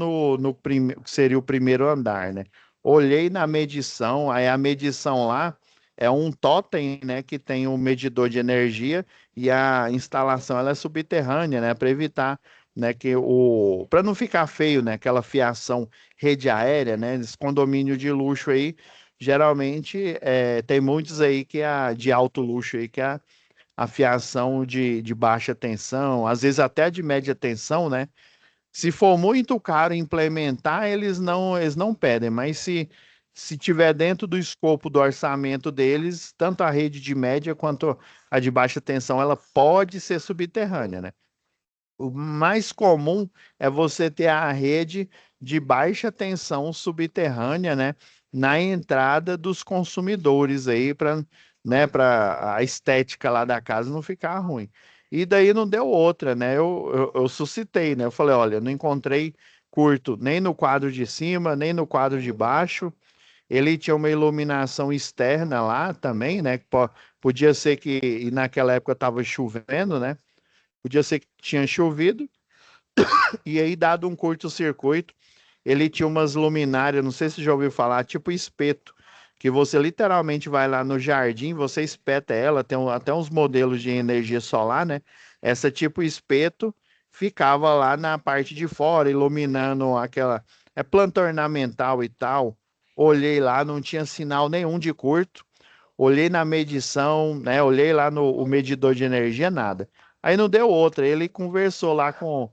que seria o primeiro andar, né? Olhei na medição, aí a medição lá é um totem, né? Que tem um medidor de energia e a instalação ela é subterrânea, né? Para evitar, né? Para não ficar feio, né? Aquela fiação rede aérea, né? Esse condomínio de luxo aí, geralmente tem muitos aí que é de alto luxo aí, que é a fiação de baixa tensão, às vezes até de média tensão, né? Se for muito caro implementar, eles não pedem, mas se tiver dentro do escopo do orçamento deles, tanto a rede de média quanto a de baixa tensão, ela pode ser subterrânea, né? O mais comum é você ter a rede de baixa tensão subterrânea, né, na entrada dos consumidores aí para, né, para a estética lá da casa não ficar ruim. E daí não deu outra, né? Eu suscitei, né? Eu falei, olha, eu não encontrei curto nem no quadro de cima, nem no quadro de baixo. Ele tinha uma iluminação externa lá também, né? Podia ser que e naquela época estava chovendo, né? Podia ser que tinha chovido e aí, dado um curto-circuito, ele tinha umas luminárias, não sei se você já ouviu falar, tipo espeto, que você literalmente vai lá no jardim, você espeta ela, até uns modelos de energia solar, né? Essa tipo espeto ficava lá na parte de fora, iluminando aquela. É planta ornamental e tal. Olhei lá, não tinha sinal nenhum de curto. Olhei na medição, né? Olhei lá no o medidor de energia, nada. Aí não deu outra. Ele conversou lá com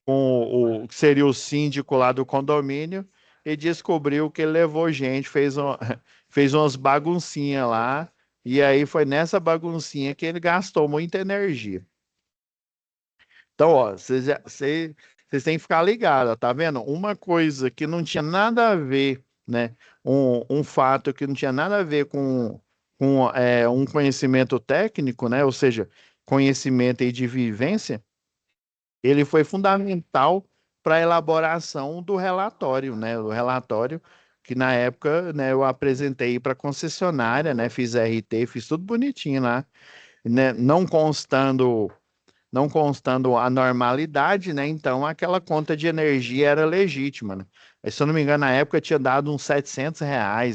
o que seria o síndico lá do condomínio e descobriu que ele levou gente, fez umas baguncinhas lá, e aí foi nessa baguncinha que ele gastou muita energia. Então, ó, vocês têm que ficar ligados, ó, tá vendo? Uma coisa que não tinha nada a ver, né? Um fato que não tinha nada a ver com um conhecimento técnico, né? Ou seja, conhecimento aí de vivência, ele foi fundamental para a elaboração do relatório, né? O relatório que na época, né, eu apresentei para a concessionária, né? Fiz RT, fiz tudo bonitinho lá, né? Não constando a normalidade, né? Então aquela conta de energia era legítima, né? Aí, se eu não me engano, na época tinha dado uns R$ 700,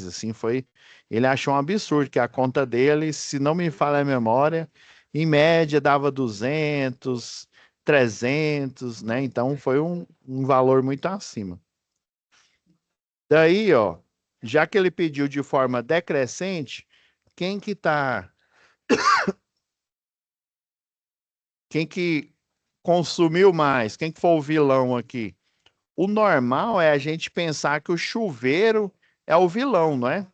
assim, foi. Ele achou um absurdo que a conta dele, se não me falha a memória, em média dava 200, 300, né? Então foi um valor muito acima. Daí, ó, já que ele pediu de forma decrescente, quem que tá, quem que consumiu mais? Quem que foi o vilão aqui? O normal é a gente pensar que o chuveiro é o vilão, não é?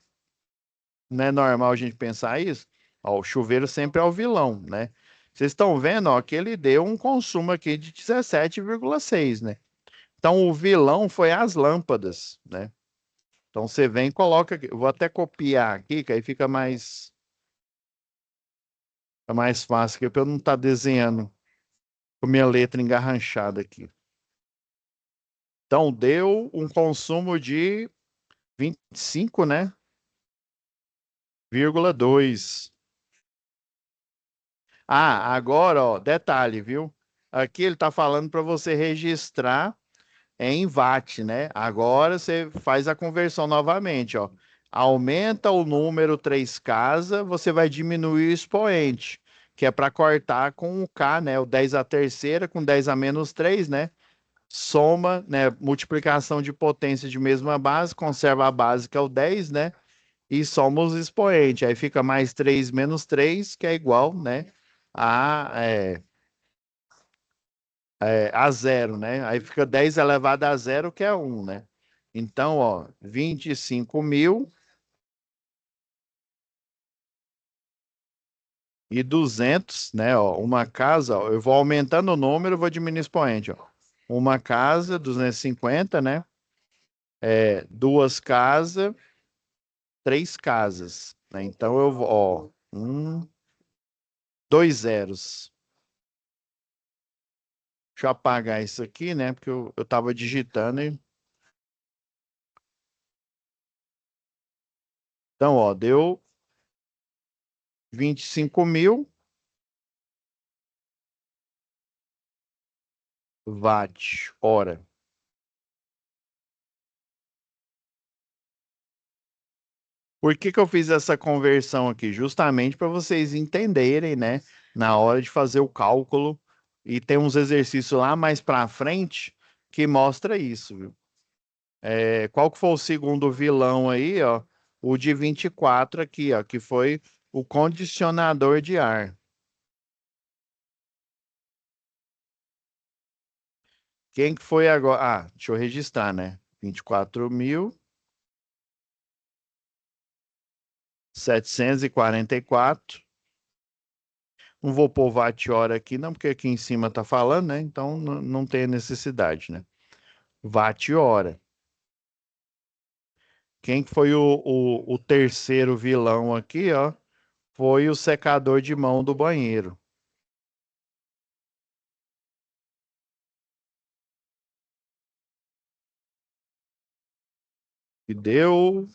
Não é normal a gente pensar isso? Ó, o chuveiro sempre é o vilão, né? Vocês estão vendo, ó, que ele deu um consumo aqui de 17,6, né? Então o vilão foi as lâmpadas, né? Então você vem e coloca aqui. Eu vou até copiar aqui, que aí fica mais fácil aqui, para eu não estar desenhando com minha letra engarranchada aqui. Então deu um consumo de 25, né? Vírgula 2. Ah, agora, ó, detalhe, viu? Aqui ele está falando para você registrar em watt, né? Agora você faz a conversão novamente, ó. Aumenta o número 3 casa, você vai diminuir o expoente, que é para cortar com o K, né? O 10 a terceira com 10 a menos 3, né? Soma, né? Multiplicação de potência de mesma base, conserva a base, que é o 10, né? E soma os expoentes. Aí fica mais 3 menos 3, que é igual, né? A zero, né? Aí fica 10 elevado a zero, que é um, né? Então, ó, 25.200, né? Ó, uma casa, ó, eu vou aumentando o número, eu vou diminuindo o expoente, ó. Uma casa, 250, né? Duas casas, três casas, né? Então eu vou, ó, dois zeros. Deixa eu apagar isso aqui, né? Porque eu tava digitando e... Então, ó, deu 25.000 watt hora. Por que que eu fiz essa conversão aqui? Justamente para vocês entenderem, né? Na hora de fazer o cálculo. E tem uns exercícios lá mais para frente que mostra isso, viu? Qual que foi o segundo vilão aí, ó? O de 24 aqui, ó, que foi o condicionador de ar. Quem que foi agora? Ah, deixa eu registrar, né? 24.744. Não vou pôr watt-hora aqui, não, porque aqui em cima tá falando, né? Então não tem necessidade, né? Watt-hora. Quem que foi o terceiro vilão aqui, ó? Foi o secador de mão do banheiro. Que deu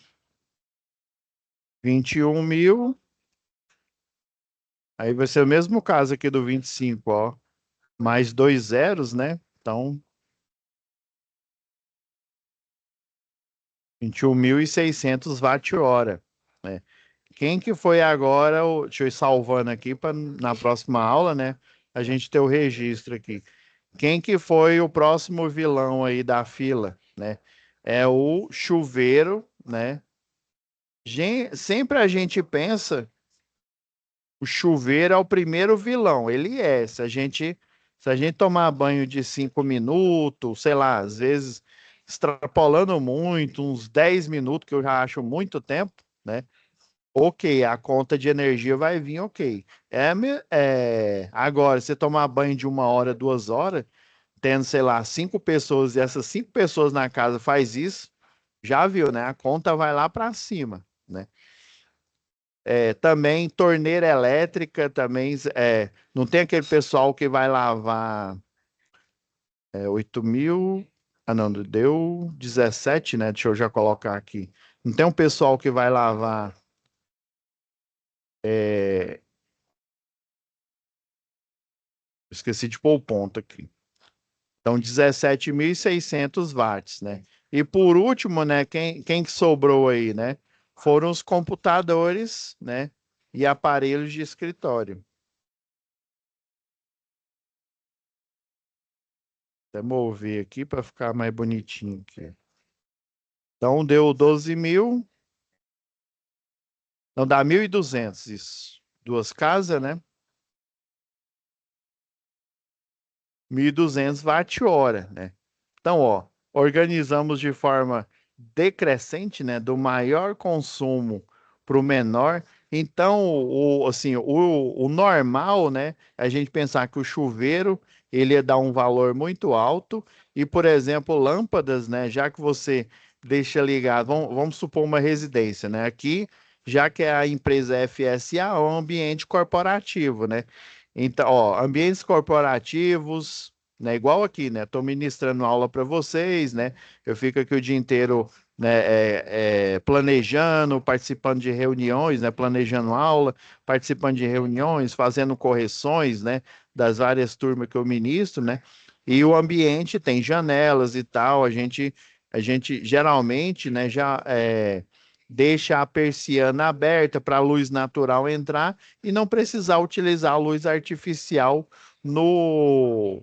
21.000. Aí vai ser o mesmo caso aqui do 25, ó. Mais dois zeros, né? Então, 21.600 watt-hora, né? Quem que foi agora, deixa eu ir salvando aqui para na próxima aula, né? A gente ter o registro aqui. Quem que foi o próximo vilão aí da fila, né? É o chuveiro, né? Sempre a gente pensa o chuveiro é o primeiro vilão. Ele é. Se a gente tomar banho de 5 minutos, sei lá, às vezes extrapolando muito, uns 10 minutos, que eu já acho muito tempo, né? Ok, a conta de energia vai vir, ok. Agora, você tomar banho de 1 hora, 2 horas, tendo, sei lá, 5 pessoas, e essas 5 pessoas na casa faz isso, já viu, né? A conta vai lá para cima, né? Também torneira elétrica, também, não tem aquele pessoal que vai lavar 8.000, ah não, deu 17, né? Deixa eu já colocar aqui. Não tem um pessoal que vai lavar, é, esqueci de pôr o ponto aqui. Então, 17.600 watts, né? E por último, né, quem que sobrou aí, né? Foram os computadores, né? E aparelhos de escritório. Até mover aqui para ficar mais bonitinho aqui. Então deu 12.000, não dá 1.200 isso. Duas casas, né? 1.200 watt-hora, né? Então, ó, organizamos de forma decrescente, né, do maior consumo para o menor. Então, assim, o normal, né, é a gente pensar que o chuveiro ele ia dar um valor muito alto e, por exemplo, lâmpadas, né, já que você deixa ligado, vamos supor uma residência, né, aqui, já que a empresa FSA é um ambiente corporativo, né? Então, ó, ambientes corporativos, né? Igual aqui, né? Estou ministrando aula para vocês, né? Eu fico aqui o dia inteiro né, planejando, participando de reuniões, né, planejando aula, participando de reuniões, fazendo correções, né, das várias turmas que eu ministro, né, e o ambiente tem janelas e tal, a gente geralmente, né, já deixa a persiana aberta para a luz natural entrar e não precisar utilizar a luz artificial no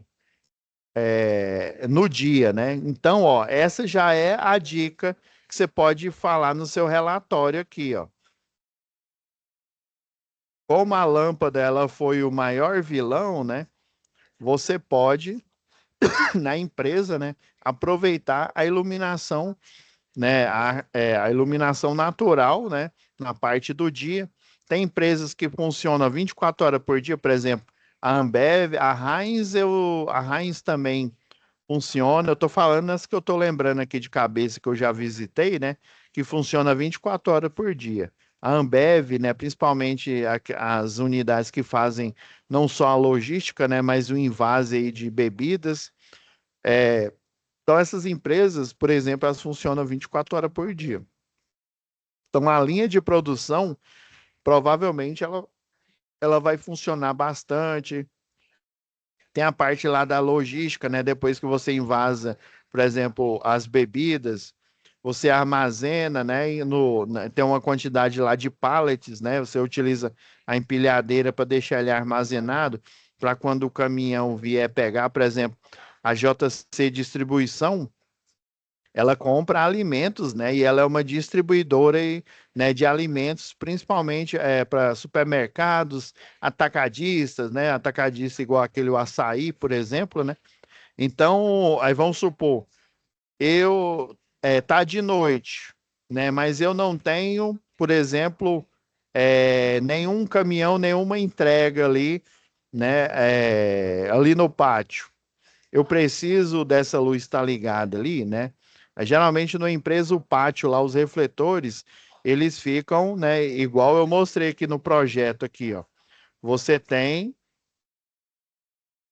no dia, né? Então, ó, essa já é a dica que você pode falar no seu relatório aqui, ó. Como a lâmpada ela foi o maior vilão, né? Você pode, na empresa, né, aproveitar a iluminação, né, a iluminação natural, né, na parte do dia. Tem empresas que funcionam 24 horas por dia, por exemplo, a Ambev, a Heinz também funciona. Eu tô falando as que eu tô lembrando aqui de cabeça que eu já visitei, né? Que funciona 24 horas por dia. A Ambev, né, principalmente as unidades que fazem não só a logística, né, mas o invase aí de bebidas. Então, essas empresas, por exemplo, elas funcionam 24 horas por dia. Então, a linha de produção, provavelmente, ela vai funcionar bastante. Tem a parte lá da logística, né? Depois que você invasa, por exemplo, as bebidas, você armazena, né? Tem uma quantidade lá de pallets, né? Você utiliza a empilhadeira para deixar ele armazenado, para quando o caminhão vier pegar, por exemplo, a JC Distribuição, ela compra alimentos, né? E ela é uma distribuidora, né, de alimentos, principalmente para supermercados, atacadistas, né? Atacadista igual aquele o açaí, por exemplo, né? Então, aí vamos supor, eu tá de noite, né? Mas eu não tenho, por exemplo, nenhum caminhão, nenhuma entrega ali, né? Ali no pátio, eu preciso dessa luz estar ligada ali, né? Geralmente na empresa o pátio lá, os refletores, eles ficam, né? Igual eu mostrei aqui no projeto aqui, ó. Você tem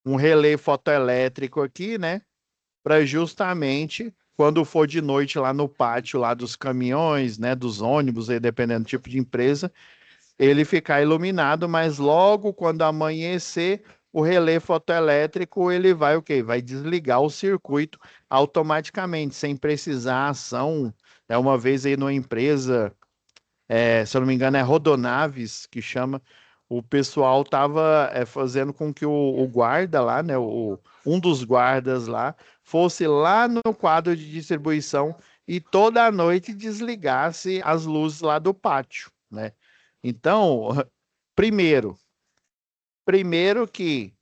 um relé fotoelétrico aqui, né? Para justamente quando for de noite lá no pátio lá dos caminhões, né? Dos ônibus, aí, dependendo do tipo de empresa, ele ficar iluminado, mas logo quando amanhecer, o relé fotoelétrico ele vai o quê? Vai desligar o circuito automaticamente, sem precisar ação. Uma vez aí numa empresa, se eu não me engano, é Rodonaves que chama. O pessoal estava fazendo com que o guarda lá, né, um dos guardas lá, fosse lá no quadro de distribuição e toda a noite desligasse as luzes lá do pátio, né? Então, primeiro, primeiro que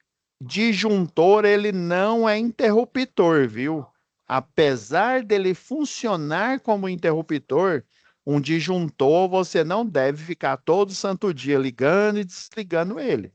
disjuntor ele não é interruptor, viu? Apesar dele funcionar como interruptor, um disjuntor você não deve ficar todo santo dia ligando e desligando ele.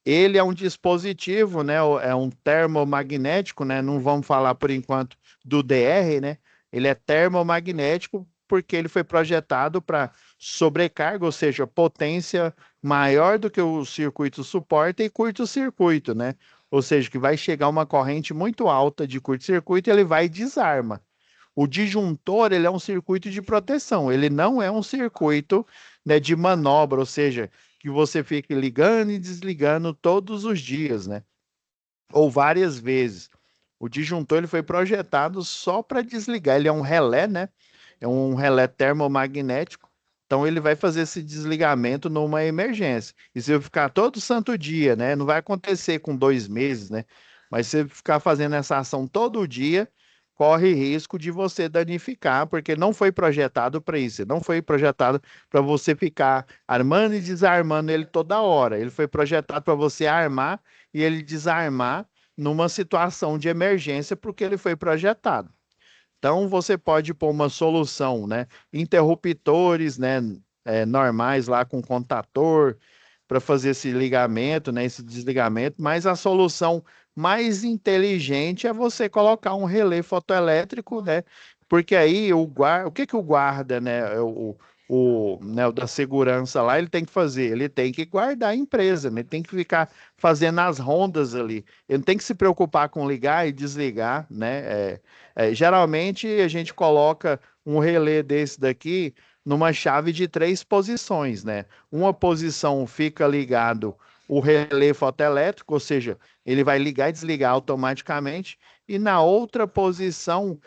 Ele é um dispositivo, né? É um termomagnético, né? Não vamos falar por enquanto do DR, né? Ele é termomagnético porque ele foi projetado para sobrecarga, ou seja, potência maior do que o circuito suporta e curto-circuito, né? Ou seja, que vai chegar uma corrente muito alta de curto-circuito e ele vai e desarma. O disjuntor, ele é um circuito de proteção, ele não é um circuito, né, de manobra, ou seja, que você fique ligando e desligando todos os dias, né? Ou várias vezes. O disjuntor ele foi projetado só para desligar. Ele é um relé, né? É um relé termomagnético. Então ele vai fazer esse desligamento numa emergência. E se eu ficar todo santo dia, né? Não vai acontecer com 2 meses, né? Mas se eu ficar fazendo essa ação todo dia, corre risco de você danificar, porque não foi projetado para isso. Não foi projetado para você ficar armando e desarmando ele toda hora. Ele foi projetado para você armar e ele desarmar numa situação de emergência, porque ele foi projetado. Então, você pode pôr uma solução, né? Interruptores, né? Normais lá com contator para fazer esse ligamento, né? Esse desligamento. Mas a solução mais inteligente é você colocar um relé fotoelétrico, né? Porque aí o que que o guarda, né? o da segurança lá, ele tem que fazer? Ele tem que guardar a empresa, né? Ele tem que ficar fazendo as rondas ali. Ele não tem que se preocupar com ligar e desligar, né? Geralmente a gente coloca um relé desse daqui numa chave de três posições, né? Uma posição fica ligado o relé fotoelétrico, ou seja, ele vai ligar e desligar automaticamente, e na outra posição,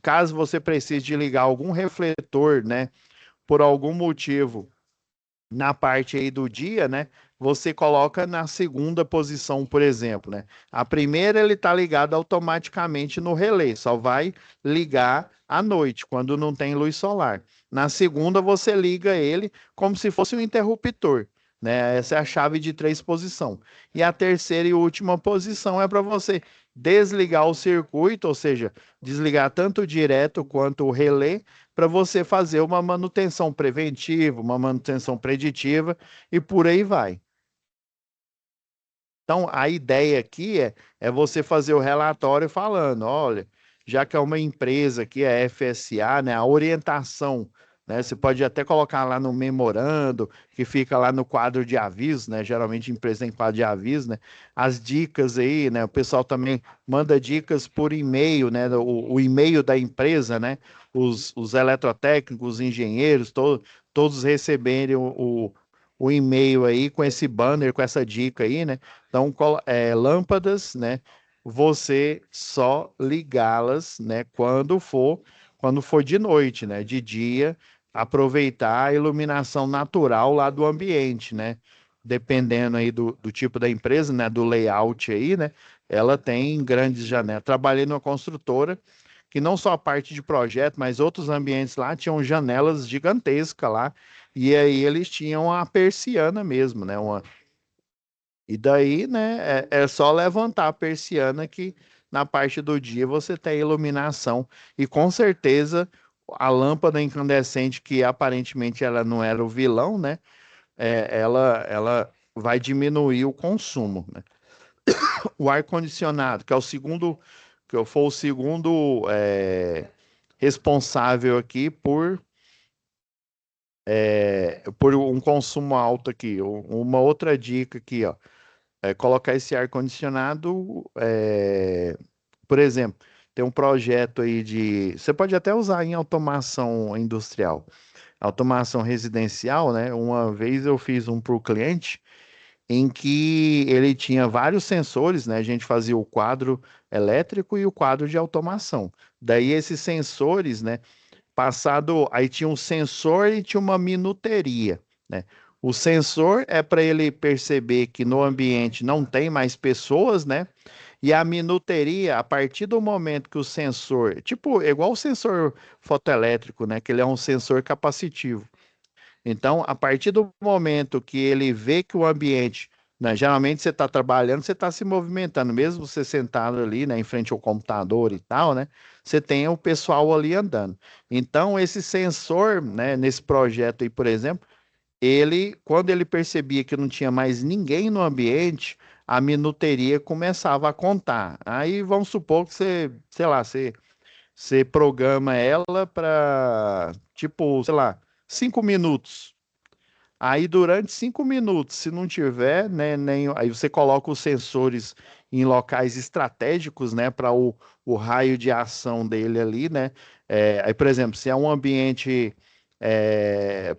caso você precise de ligar algum refletor, né? Por algum motivo na parte aí do dia, né? Você coloca na segunda posição, por exemplo, né? A primeira ele está ligado automaticamente no relé, só vai ligar à noite, quando não tem luz solar. Na segunda você liga ele como se fosse um interruptor, né? Essa é a chave de três posição. E a terceira e última posição é para você desligar o circuito, ou seja, desligar tanto o direto quanto o relé para você fazer uma manutenção preventiva, uma manutenção preditiva e por aí vai. Então, a ideia aqui é você fazer o relatório falando, olha, já que é uma empresa que é FSA, né, a orientação, né, você pode até colocar lá no memorando, que fica lá no quadro de aviso, né, geralmente empresa tem quadro de aviso, né, as dicas aí, né, o pessoal também manda dicas por e-mail, né, o e-mail da empresa, né, os eletrotécnicos, os engenheiros, todos receberem o e-mail aí com esse banner, com essa dica aí, né? Então, lâmpadas, né? Você só ligá-las, né? Quando for de noite, né? De dia, aproveitar a iluminação natural lá do ambiente, né? Dependendo aí do tipo da empresa, né? Do layout aí, né? Ela tem grandes janelas. Trabalhei numa construtora que não só a parte de projeto, mas outros ambientes lá tinham janelas gigantescas lá, e aí eles tinham a persiana mesmo, né? E daí, né, é só levantar a persiana que na parte do dia você tem iluminação. E com certeza a lâmpada incandescente, que aparentemente ela não era o vilão, né? Ela vai diminuir o consumo, né? O ar-condicionado, que é o segundo, que eu for o segundo responsável aqui por um consumo alto aqui. Uma outra dica aqui, ó, é colocar esse ar-condicionado, por exemplo, tem um projeto aí você pode até usar em automação industrial, automação residencial, né? Uma vez eu fiz um para o cliente em que ele tinha vários sensores, né? A gente fazia o quadro elétrico e o quadro de automação. Daí esses sensores, né? Aí tinha um sensor e tinha uma minuteria, né? O sensor é para ele perceber que no ambiente não tem mais pessoas, né? E a minuteria, a partir do momento que o sensor, tipo, igual o sensor fotoelétrico, né? Que ele é um sensor capacitivo. Então, a partir do momento que ele vê que o ambiente, né, geralmente você está trabalhando, você está se movimentando, mesmo você sentado ali, né, em frente ao computador e tal, né, você tem o pessoal ali andando. Então, esse sensor, né, nesse projeto aí, por exemplo, quando ele percebia que não tinha mais ninguém no ambiente, a minuteria começava a contar. Aí vamos supor que você, sei lá, você programa ela para, tipo, sei lá, 5 minutos. Aí durante 5 minutos, se não tiver, né, aí você coloca os sensores em locais estratégicos, né, para o raio de ação dele ali, né? Aí, por exemplo, se é um ambiente,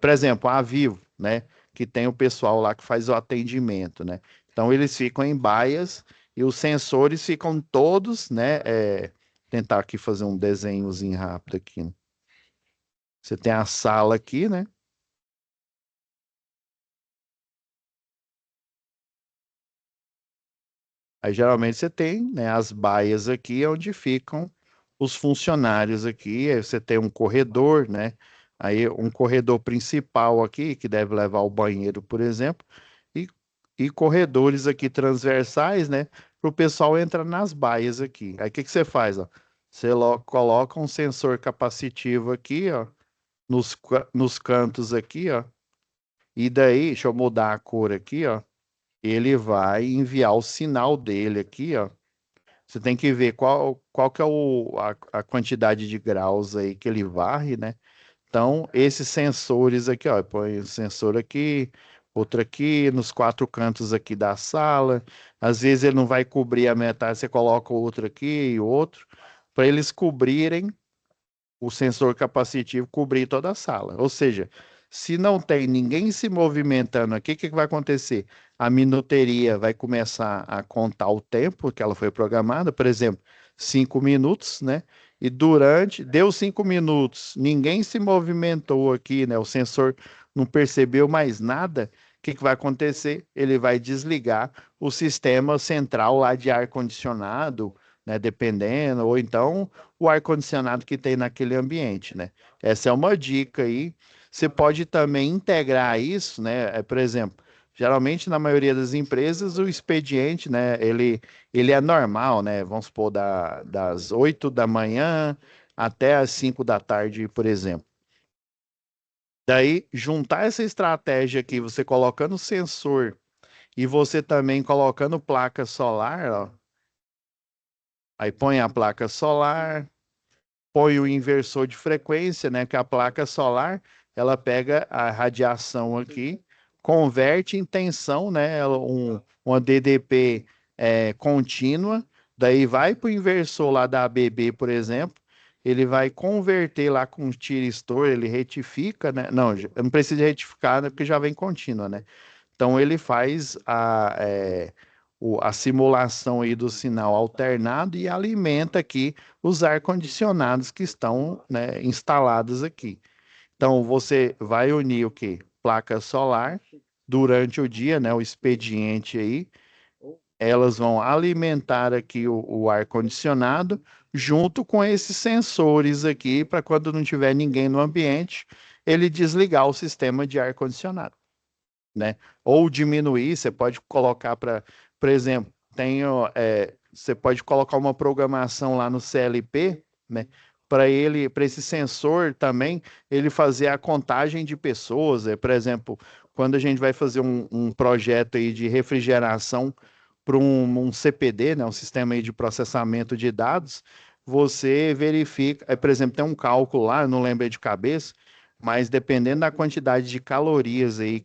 por exemplo, a Vivo, né, que tem o pessoal lá que faz o atendimento, né? Então eles ficam em baias e os sensores ficam todos, né? Tentar aqui fazer um desenhozinho rápido aqui, né? Você tem a sala aqui, né? Aí geralmente você tem, né, as baias aqui onde ficam os funcionários aqui. Aí você tem um corredor, né? Aí um corredor principal aqui que deve levar ao banheiro, por exemplo, e, e corredores aqui transversais, né? Para o pessoal entrar nas baias aqui. Aí o que que você faz, ó? Você coloca um sensor capacitivo aqui, ó, nos cantos aqui, ó. E daí, deixa eu mudar a cor aqui, ó. Ele vai enviar o sinal dele aqui, ó. Você tem que ver qual que é a quantidade de graus aí que ele varre, né? Então, esses sensores aqui, ó, põe o sensor aqui, outro aqui, nos quatro cantos aqui da sala. Às vezes ele não vai cobrir a metade, você coloca outro aqui e outro, para eles cobrirem o sensor capacitivo cobrir toda a sala. Ou seja, se não tem ninguém se movimentando aqui, o que que vai acontecer? A minuteria vai começar a contar o tempo que ela foi programada, por exemplo, 5 minutos, né? E deu 5 minutos, ninguém se movimentou aqui, né? O sensor não percebeu mais nada. O que que vai acontecer? Ele vai desligar o sistema central lá de ar-condicionado, né? Dependendo, ou então o ar-condicionado que tem naquele ambiente, né? Essa é uma dica aí. Você pode também integrar isso, né? Por exemplo, geralmente na maioria das empresas o expediente, né? Ele é normal, né? Vamos supor, das 8 da manhã até as 5 da tarde, por exemplo. Daí, juntar essa estratégia aqui, você colocando sensor e você também colocando placa solar, ó. Aí põe a placa solar, põe o inversor de frequência, né? Que a placa solar ela pega a radiação aqui, converte em tensão, né? Uma DDP contínua, daí vai para o inversor lá da ABB, por exemplo. Ele vai converter lá com tiristor, ele retifica, né? Não, não precisa retificar, né? Porque já vem contínua, né? Então ele faz a simulação aí do sinal alternado e alimenta aqui os ar-condicionados que estão, né, instalados aqui. Então você vai unir o quê? Placa solar durante o dia, né, o expediente aí, elas vão alimentar aqui o ar-condicionado junto com esses sensores aqui para quando não tiver ninguém no ambiente, ele desligar o sistema de ar-condicionado, né? Ou diminuir, você pode colocar para, por exemplo, você pode colocar uma programação lá no CLP, né? Para esse sensor também, ele fazer a contagem de pessoas. Por exemplo, quando a gente vai fazer um projeto aí de refrigeração para um CPD, né? Um sistema aí de processamento de dados, você verifica, por exemplo, tem um cálculo lá, eu não lembro de cabeça, mas dependendo da quantidade de calorias aí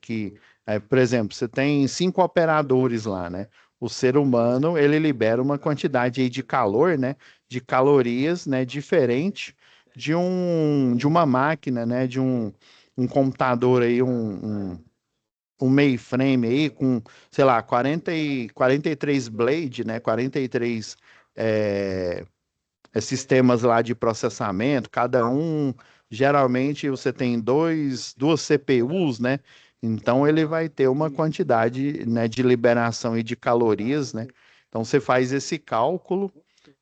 por exemplo, você tem 5 operadores lá, né? O ser humano, ele libera uma quantidade aí de calor, né? De calorias, né? Diferente de uma máquina, né? Um computador aí, um mainframe aí com, sei lá, 43 blade, né? 43 é, sistemas lá de processamento, cada um, geralmente você tem duas CPUs, né? Então ele vai ter uma quantidade, né, de liberação e de calorias, né? Então você faz esse cálculo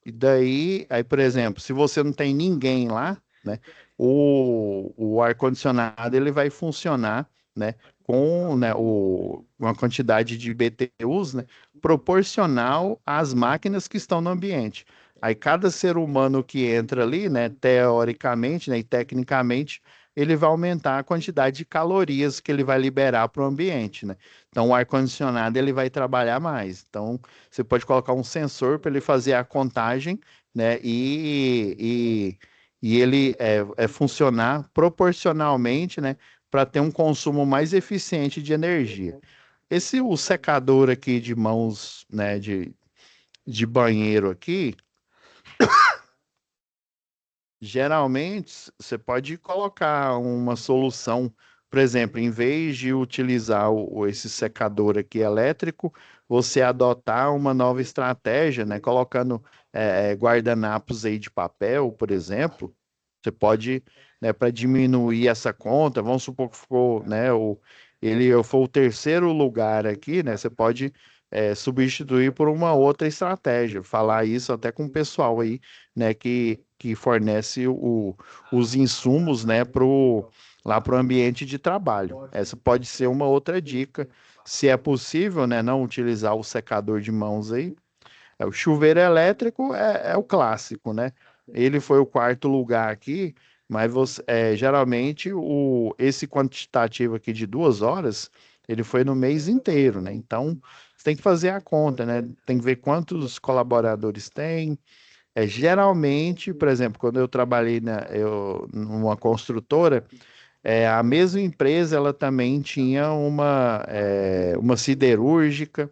e daí, aí, por exemplo, se você não tem ninguém lá, né, o ar-condicionado ele vai funcionar, né, com, né, uma quantidade de BTUs, né, proporcional às máquinas que estão no ambiente. Aí cada ser humano que entra ali, né, teoricamente, né, e tecnicamente, ele vai aumentar a quantidade de calorias que ele vai liberar para o ambiente, né? Então o ar-condicionado ele vai trabalhar mais. Então você pode colocar um sensor para ele fazer a contagem, né? E ele funcionar proporcionalmente, né? Para ter um consumo mais eficiente de energia. O secador aqui de mãos, né? De banheiro aqui, geralmente você pode colocar uma solução, por exemplo, em vez de utilizar esse secador aqui elétrico, você adotar uma nova estratégia, né? Colocando guardanapos aí de papel, por exemplo, você pode, né, para diminuir essa conta, vamos supor que ficou, né, ele foi o terceiro lugar aqui, né? Você pode substituir por uma outra estratégia. Falar isso até com o pessoal aí, né, que fornece os insumos, né, lá para o ambiente de trabalho. Essa pode ser uma outra dica, se é possível, né, não utilizar o secador de mãos aí. O chuveiro elétrico é o clássico, né? Ele foi o quarto lugar aqui, mas geralmente esse quantitativo aqui de 2 horas, ele foi no mês inteiro, né? Então, você tem que fazer a conta, né? Tem que ver quantos colaboradores tem, Geralmente, por exemplo, quando eu trabalhei numa construtora, a mesma empresa ela também tinha uma siderúrgica,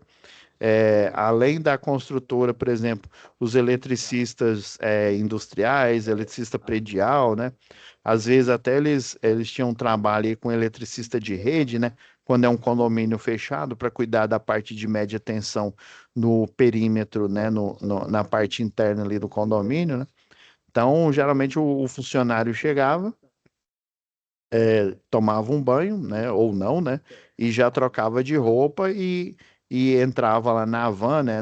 além da construtora, por exemplo, os eletricistas industriais, eletricista predial, né? Às vezes até eles tinham um trabalho aí com eletricista de rede, né? Quando é um condomínio fechado, para cuidar da parte de média tensão no perímetro, né? Na parte interna ali do condomínio, né? Então, geralmente o funcionário chegava, tomava um banho, né, ou não, né, e já trocava de roupa e entrava lá na van, né,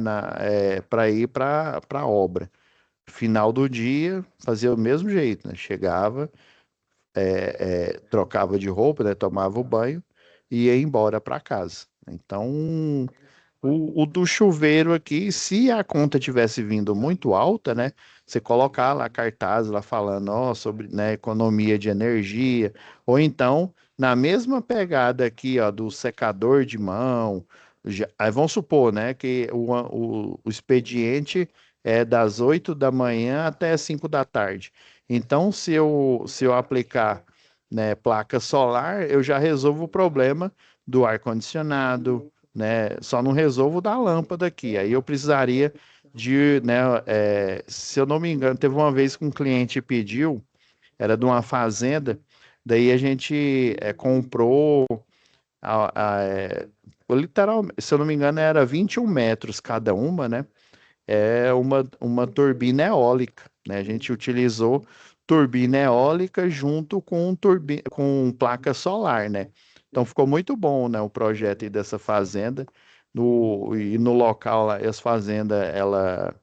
para ir para a obra. Final do dia, fazia o mesmo jeito, né, chegava, trocava de roupa, né, tomava o banho e ia embora para casa. Então, o do chuveiro aqui, se a conta tivesse vindo muito alta, né? Você colocar lá cartaz lá falando, ó, sobre, né, economia de energia, ou então, na mesma pegada aqui, ó, do secador de mão, aí vamos supor, né, que o expediente é das 8 da manhã até 5 da tarde. Então, se eu aplicar, né, placa solar, eu já resolvo o problema do ar-condicionado, né? Só não resolvo da lâmpada aqui. Aí eu precisaria né, se eu não me engano, teve uma vez que um cliente pediu, era de uma fazenda, daí a gente comprou, literalmente, se eu não me engano, era 21 metros cada uma, né? Uma turbina eólica, né? A gente utilizou turbina eólica junto com placa solar, né? Então ficou muito bom, né, o projeto aí dessa fazenda. E no local lá, essa fazenda, ela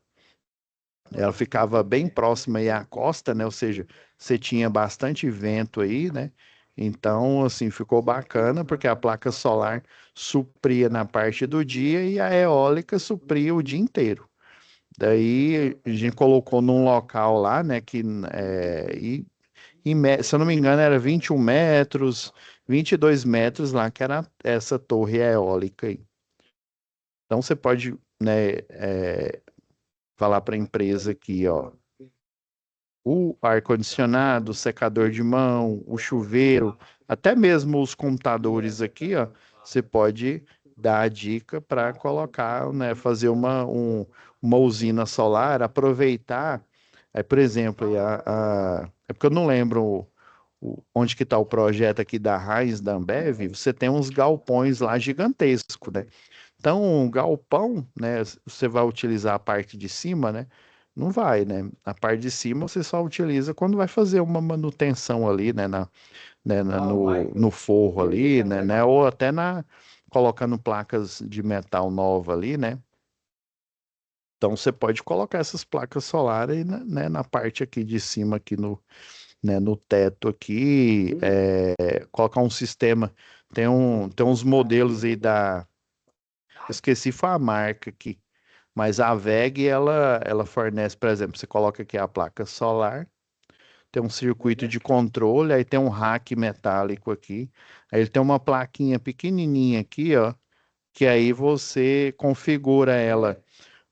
ficava bem próxima aí à costa, né? Ou seja, você tinha bastante vento aí, né? Então, assim, ficou bacana porque a placa solar supria na parte do dia e a eólica supria o dia inteiro. Daí a gente colocou num local lá, né, se eu não me engano era 21 metros, 22 metros lá, que era essa torre eólica aí. Então você pode, né, falar para a empresa aqui, ó, o ar-condicionado, o secador de mão, o chuveiro, até mesmo os computadores aqui, ó, você pode dar a dica para colocar, né, fazer uma usina solar, aproveitar, por exemplo, é porque eu não lembro onde que está o projeto aqui da Heinz, da Ambev, você tem uns galpões lá gigantescos, né? Então, o galpão, né, você vai utilizar a parte de cima, né? Não vai, né? A parte de cima você só utiliza quando vai fazer uma manutenção ali, no forro ali, né? Ou até colocando placas de metal nova ali, né? Então você pode colocar essas placas solares, né, na parte aqui de cima, aqui no teto aqui, colocar um sistema. Tem uns modelos aí esqueci foi a marca aqui, mas a WEG, ela fornece, por exemplo, você coloca aqui a placa solar, tem um circuito de controle, aí tem um rack metálico aqui, aí ele tem uma plaquinha pequenininha aqui, ó, que aí você configura ela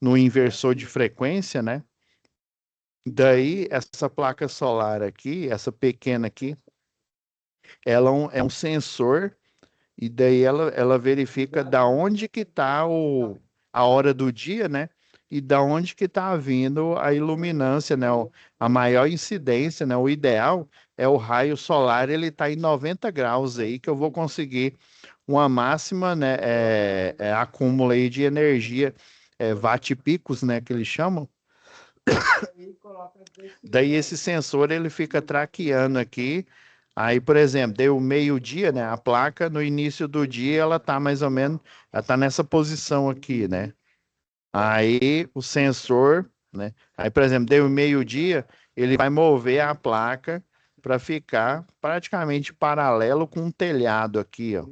no inversor de frequência, né? Daí, essa placa solar aqui, essa pequena aqui, ela é um sensor. E daí ela verifica da onde que está a hora do dia, né? E da onde que está vindo a iluminância, né? A maior incidência, né? O ideal é o raio solar, ele está em 90 graus aí, que eu vou conseguir uma máxima, né? Acúmulo aí de energia, watt-picos, né? Que eles chamam. Daí esse sensor ele fica traqueando aqui. Aí, por exemplo, deu meio-dia, né? A placa no início do dia ela tá mais ou menos, ela tá nessa posição aqui, né? Aí o sensor, né? Aí, por exemplo, deu meio-dia, ele vai mover a placa para ficar praticamente paralelo com o telhado aqui, ó.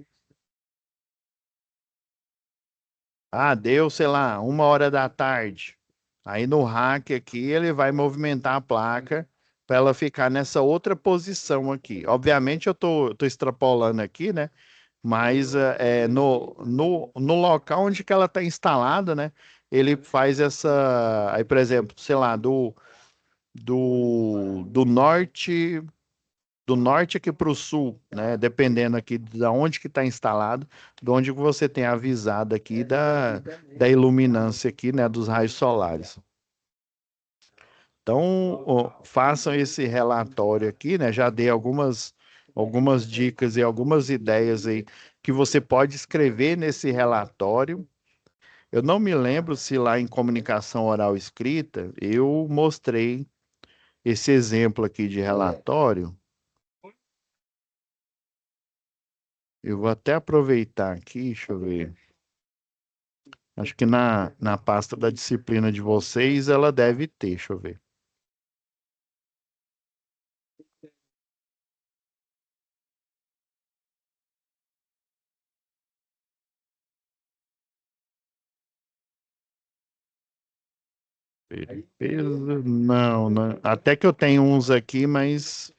Ah, deu, sei lá, 1 hora da tarde. Aí no rack aqui ele vai movimentar a placa para ela ficar nessa outra posição aqui. Obviamente eu tô extrapolando aqui, né? Mas no local onde que ela está instalada, né? Ele faz essa. Aí, por exemplo, sei lá, do norte, do norte aqui para o sul, né? Dependendo aqui de onde que está instalado, de onde que você tem avisado aqui da iluminância aqui, né? Dos raios solares. Então, ó, façam esse relatório aqui, né? Já dei algumas dicas e algumas ideias aí que você pode escrever nesse relatório. Eu não me lembro se lá em comunicação oral escrita eu mostrei esse exemplo aqui de relatório. Eu vou até aproveitar aqui, deixa eu ver. Acho que na pasta da disciplina de vocês ela deve ter, deixa eu ver. Beleza? Não, não. Até que eu tenho uns aqui, mas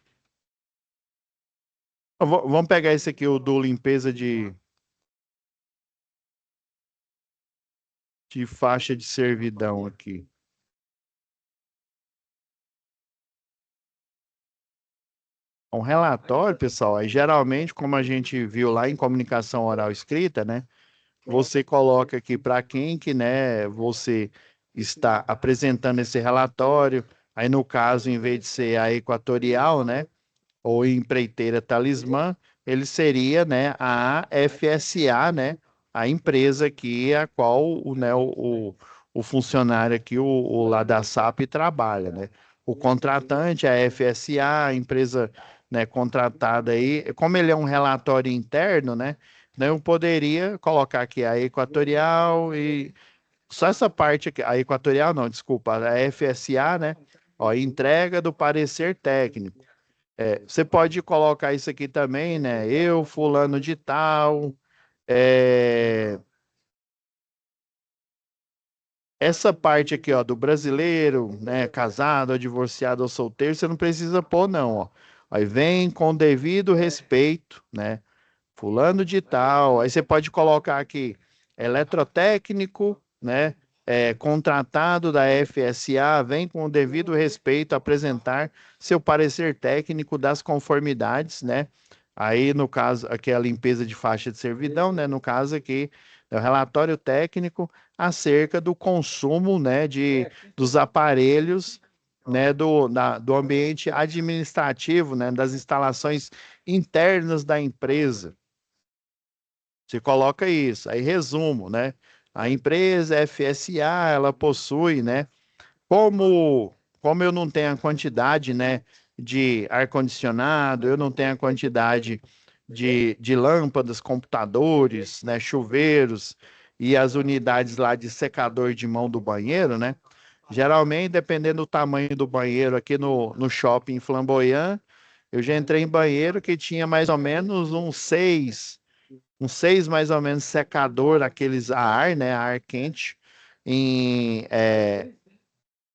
vamos pegar esse aqui, o do limpeza de faixa de servidão aqui. Um relatório, pessoal, aí geralmente, como a gente viu lá em comunicação oral escrita, né? Você coloca aqui para quem que, né, você está apresentando esse relatório. Aí, no caso, em vez de ser a Equatorial, né? Ou empreiteira talismã, ele seria, né, a FSA, né, a empresa aqui a qual o funcionário aqui, o lá da SAP trabalha, né? O contratante é a FSA, a empresa, né, contratada aí, como ele é um relatório interno, né, eu poderia colocar aqui a Equatorial e só essa parte aqui, a Equatorial não, desculpa, a FSA, né? Ó, entrega do parecer técnico. Você pode colocar isso aqui também, né? Eu, fulano de tal. é, Essa parte aqui, ó, do brasileiro, né? Casado, ou divorciado ou solteiro, você não precisa pôr, não, ó. Aí vem com devido respeito, né? Fulano de tal. Aí você pode colocar aqui, eletrotécnico, né? Contratado da FSA, vem com o devido respeito apresentar seu parecer técnico das conformidades, né? Aí, no caso, aqui é a limpeza de faixa de servidão, né? No caso aqui, é o relatório técnico acerca do consumo, né, dos aparelhos, né, do ambiente administrativo, né, das instalações internas da empresa. Você coloca isso. Aí, resumo, né? A empresa FSA, ela possui, né? Como, como eu não tenho a quantidade, né, de ar-condicionado, eu não tenho a quantidade de lâmpadas, computadores, né, chuveiros e as unidades lá de secador de mão do banheiro, né? Geralmente, dependendo do tamanho do banheiro aqui no shopping Flamboyant, eu já entrei em banheiro que tinha mais ou menos uns seis mais ou menos secador, aqueles a ar, né, a ar quente,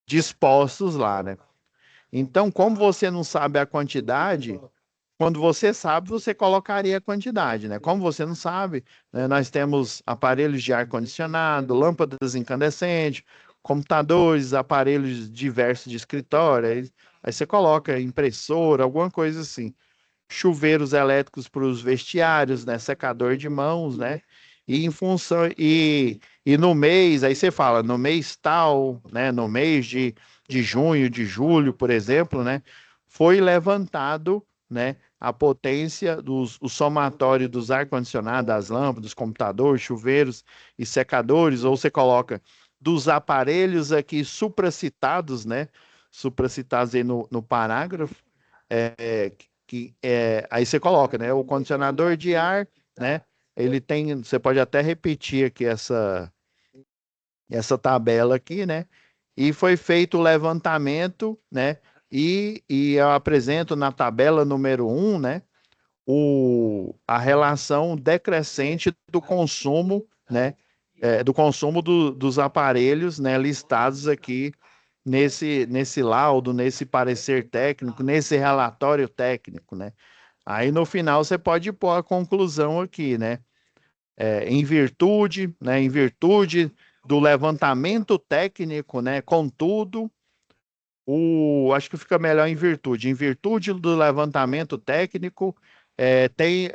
dispostos lá, né? Então, como você não sabe a quantidade, quando você sabe, você colocaria a quantidade, né? Como você não sabe, né, nós temos aparelhos de ar-condicionado, lâmpadas incandescentes, computadores, aparelhos diversos de escritório, aí você coloca impressora, alguma coisa assim, chuveiros elétricos para os vestiários, né? Secador de mãos, né? E em função e no mês, aí você fala, no mês tal, né? No mês de junho, de julho, por exemplo, né? Foi levantado, né? A potência o somatório dos ar-condicionado, das lâmpadas, dos computadores, chuveiros e secadores, ou você coloca dos aparelhos aqui supracitados, né? Supracitados aí no parágrafo, aí você coloca, né? O condicionador de ar, né? Ele tem, você pode até repetir aqui essa tabela aqui, né? E foi feito o levantamento, né? E eu apresento na tabela número um, né? A relação decrescente do consumo, né? Do consumo dos aparelhos, né? Listados aqui nesse laudo, nesse parecer técnico, nesse relatório técnico, né? Aí no final você pode pôr a conclusão aqui, né? Em virtude do levantamento técnico, né? Contudo, Acho que fica melhor em virtude. Em virtude do levantamento técnico, tem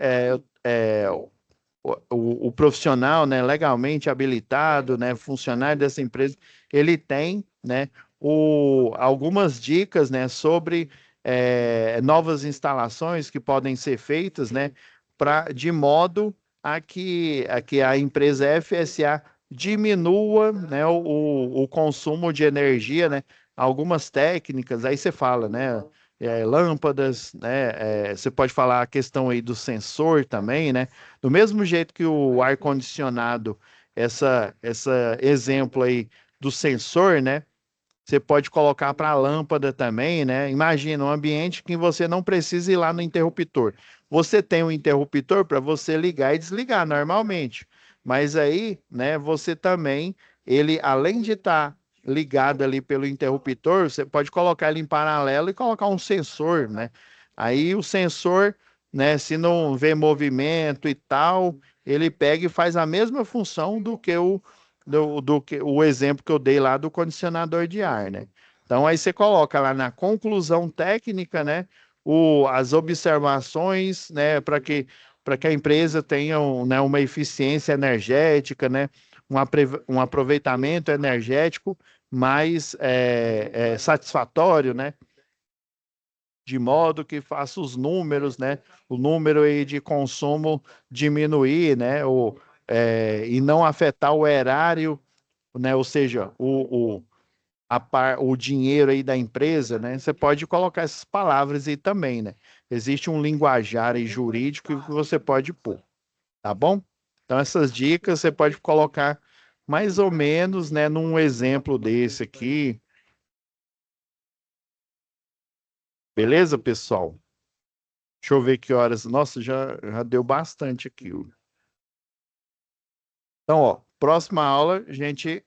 o profissional, né, legalmente habilitado, né, funcionário dessa empresa, ele tem, né, algumas dicas, né, sobre novas instalações que podem ser feitas, né, de modo a que a empresa FSA diminua, né, o consumo de energia, né, algumas técnicas, aí você fala, né, lâmpadas, né, você pode falar a questão aí do sensor também, né, do mesmo jeito que o ar-condicionado, essa exemplo aí do sensor, né? Você pode colocar para a lâmpada também, né? Imagina um ambiente que você não precisa ir lá no interruptor. Você tem um interruptor para você ligar e desligar normalmente. Mas aí, né, você também, ele, além de estar ligado ali pelo interruptor, você pode colocar ele em paralelo e colocar um sensor, né? Aí o sensor, né, se não vê movimento e tal, ele pega e faz a mesma função do que do que o exemplo que eu dei lá do condicionador de ar, né? Então aí você coloca lá na conclusão técnica, né, as observações, né, para que a empresa tenha né, uma eficiência energética, né, um aproveitamento energético mais satisfatório, né? De modo que faça os números, né? O número aí de consumo diminuir, né? E não afetar o erário, né? Ou seja, o dinheiro aí da empresa, né? Você pode colocar essas palavras aí também, né? Existe um linguajar aí jurídico que você pode pôr, tá bom? Então, essas dicas você pode colocar mais ou menos, né, num exemplo desse aqui. Beleza, pessoal? Deixa eu ver que horas. Nossa, já deu bastante aqui. Então, ó, próxima aula, a gente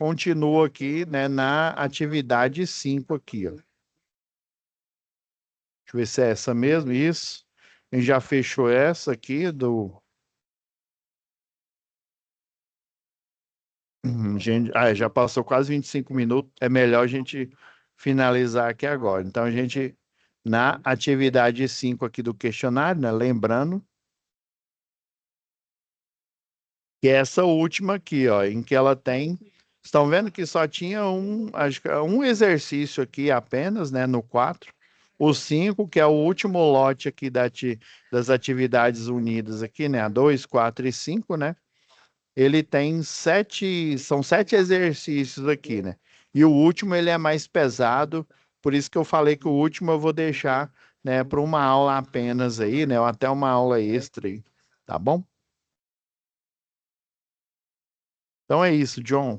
continua aqui, né, na atividade 5 aqui, ó. Deixa eu ver se é essa mesmo, isso. A gente já fechou essa aqui do. Gente, já passou quase 25 minutos. É melhor a gente finalizar aqui agora. Então, a gente, na atividade 5 aqui do questionário, né, lembrando que é essa última aqui, ó, em que ela tem. Estão vendo que só tinha acho que é um exercício aqui apenas, né, no 4. O 5, que é o último lote aqui das atividades unidas aqui, né, a 2, 4 e 5, né? Ele tem são 7 exercícios aqui, né? E o último ele é mais pesado, por isso que eu falei que o último eu vou deixar, né, para uma aula apenas aí, né, ou até uma aula extra aí, tá bom? Então é isso, John.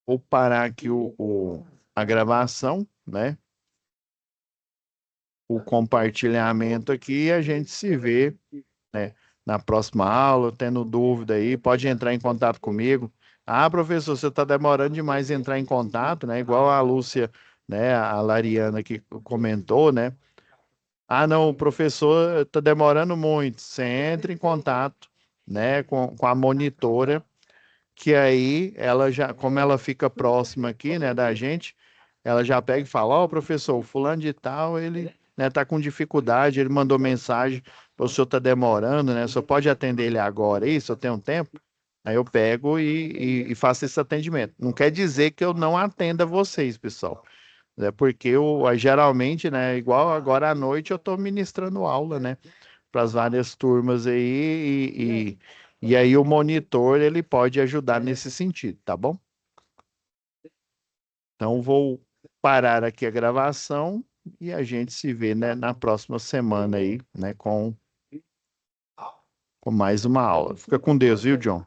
Vou parar aqui a gravação, né? O compartilhamento aqui e a gente se vê, né, na próxima aula. Tendo dúvida aí, pode entrar em contato comigo. Ah, professor, você está demorando demais em entrar em contato, né? Igual a Lúcia, né? A Lariana que comentou, né? Ah, não, o professor está demorando muito. Você entra em contato, né, com a monitora que aí ela já, como ela fica próxima aqui, né, da gente, ela já pega e fala, ó, professor, o fulano de tal, ele, né, tá com dificuldade, ele mandou mensagem, o senhor tá demorando, né, o senhor pode atender ele agora aí, se eu tenho tempo? Aí eu pego e faço esse atendimento. Não quer dizer que eu não atenda vocês, pessoal. É porque geralmente, né, igual agora à noite eu estou ministrando aula, né, para as várias turmas aí e aí o monitor ele pode ajudar nesse sentido, tá bom? Então vou parar aqui a gravação e a gente se vê, né, na próxima semana aí, né, com mais uma aula. Fica com Deus, viu, John?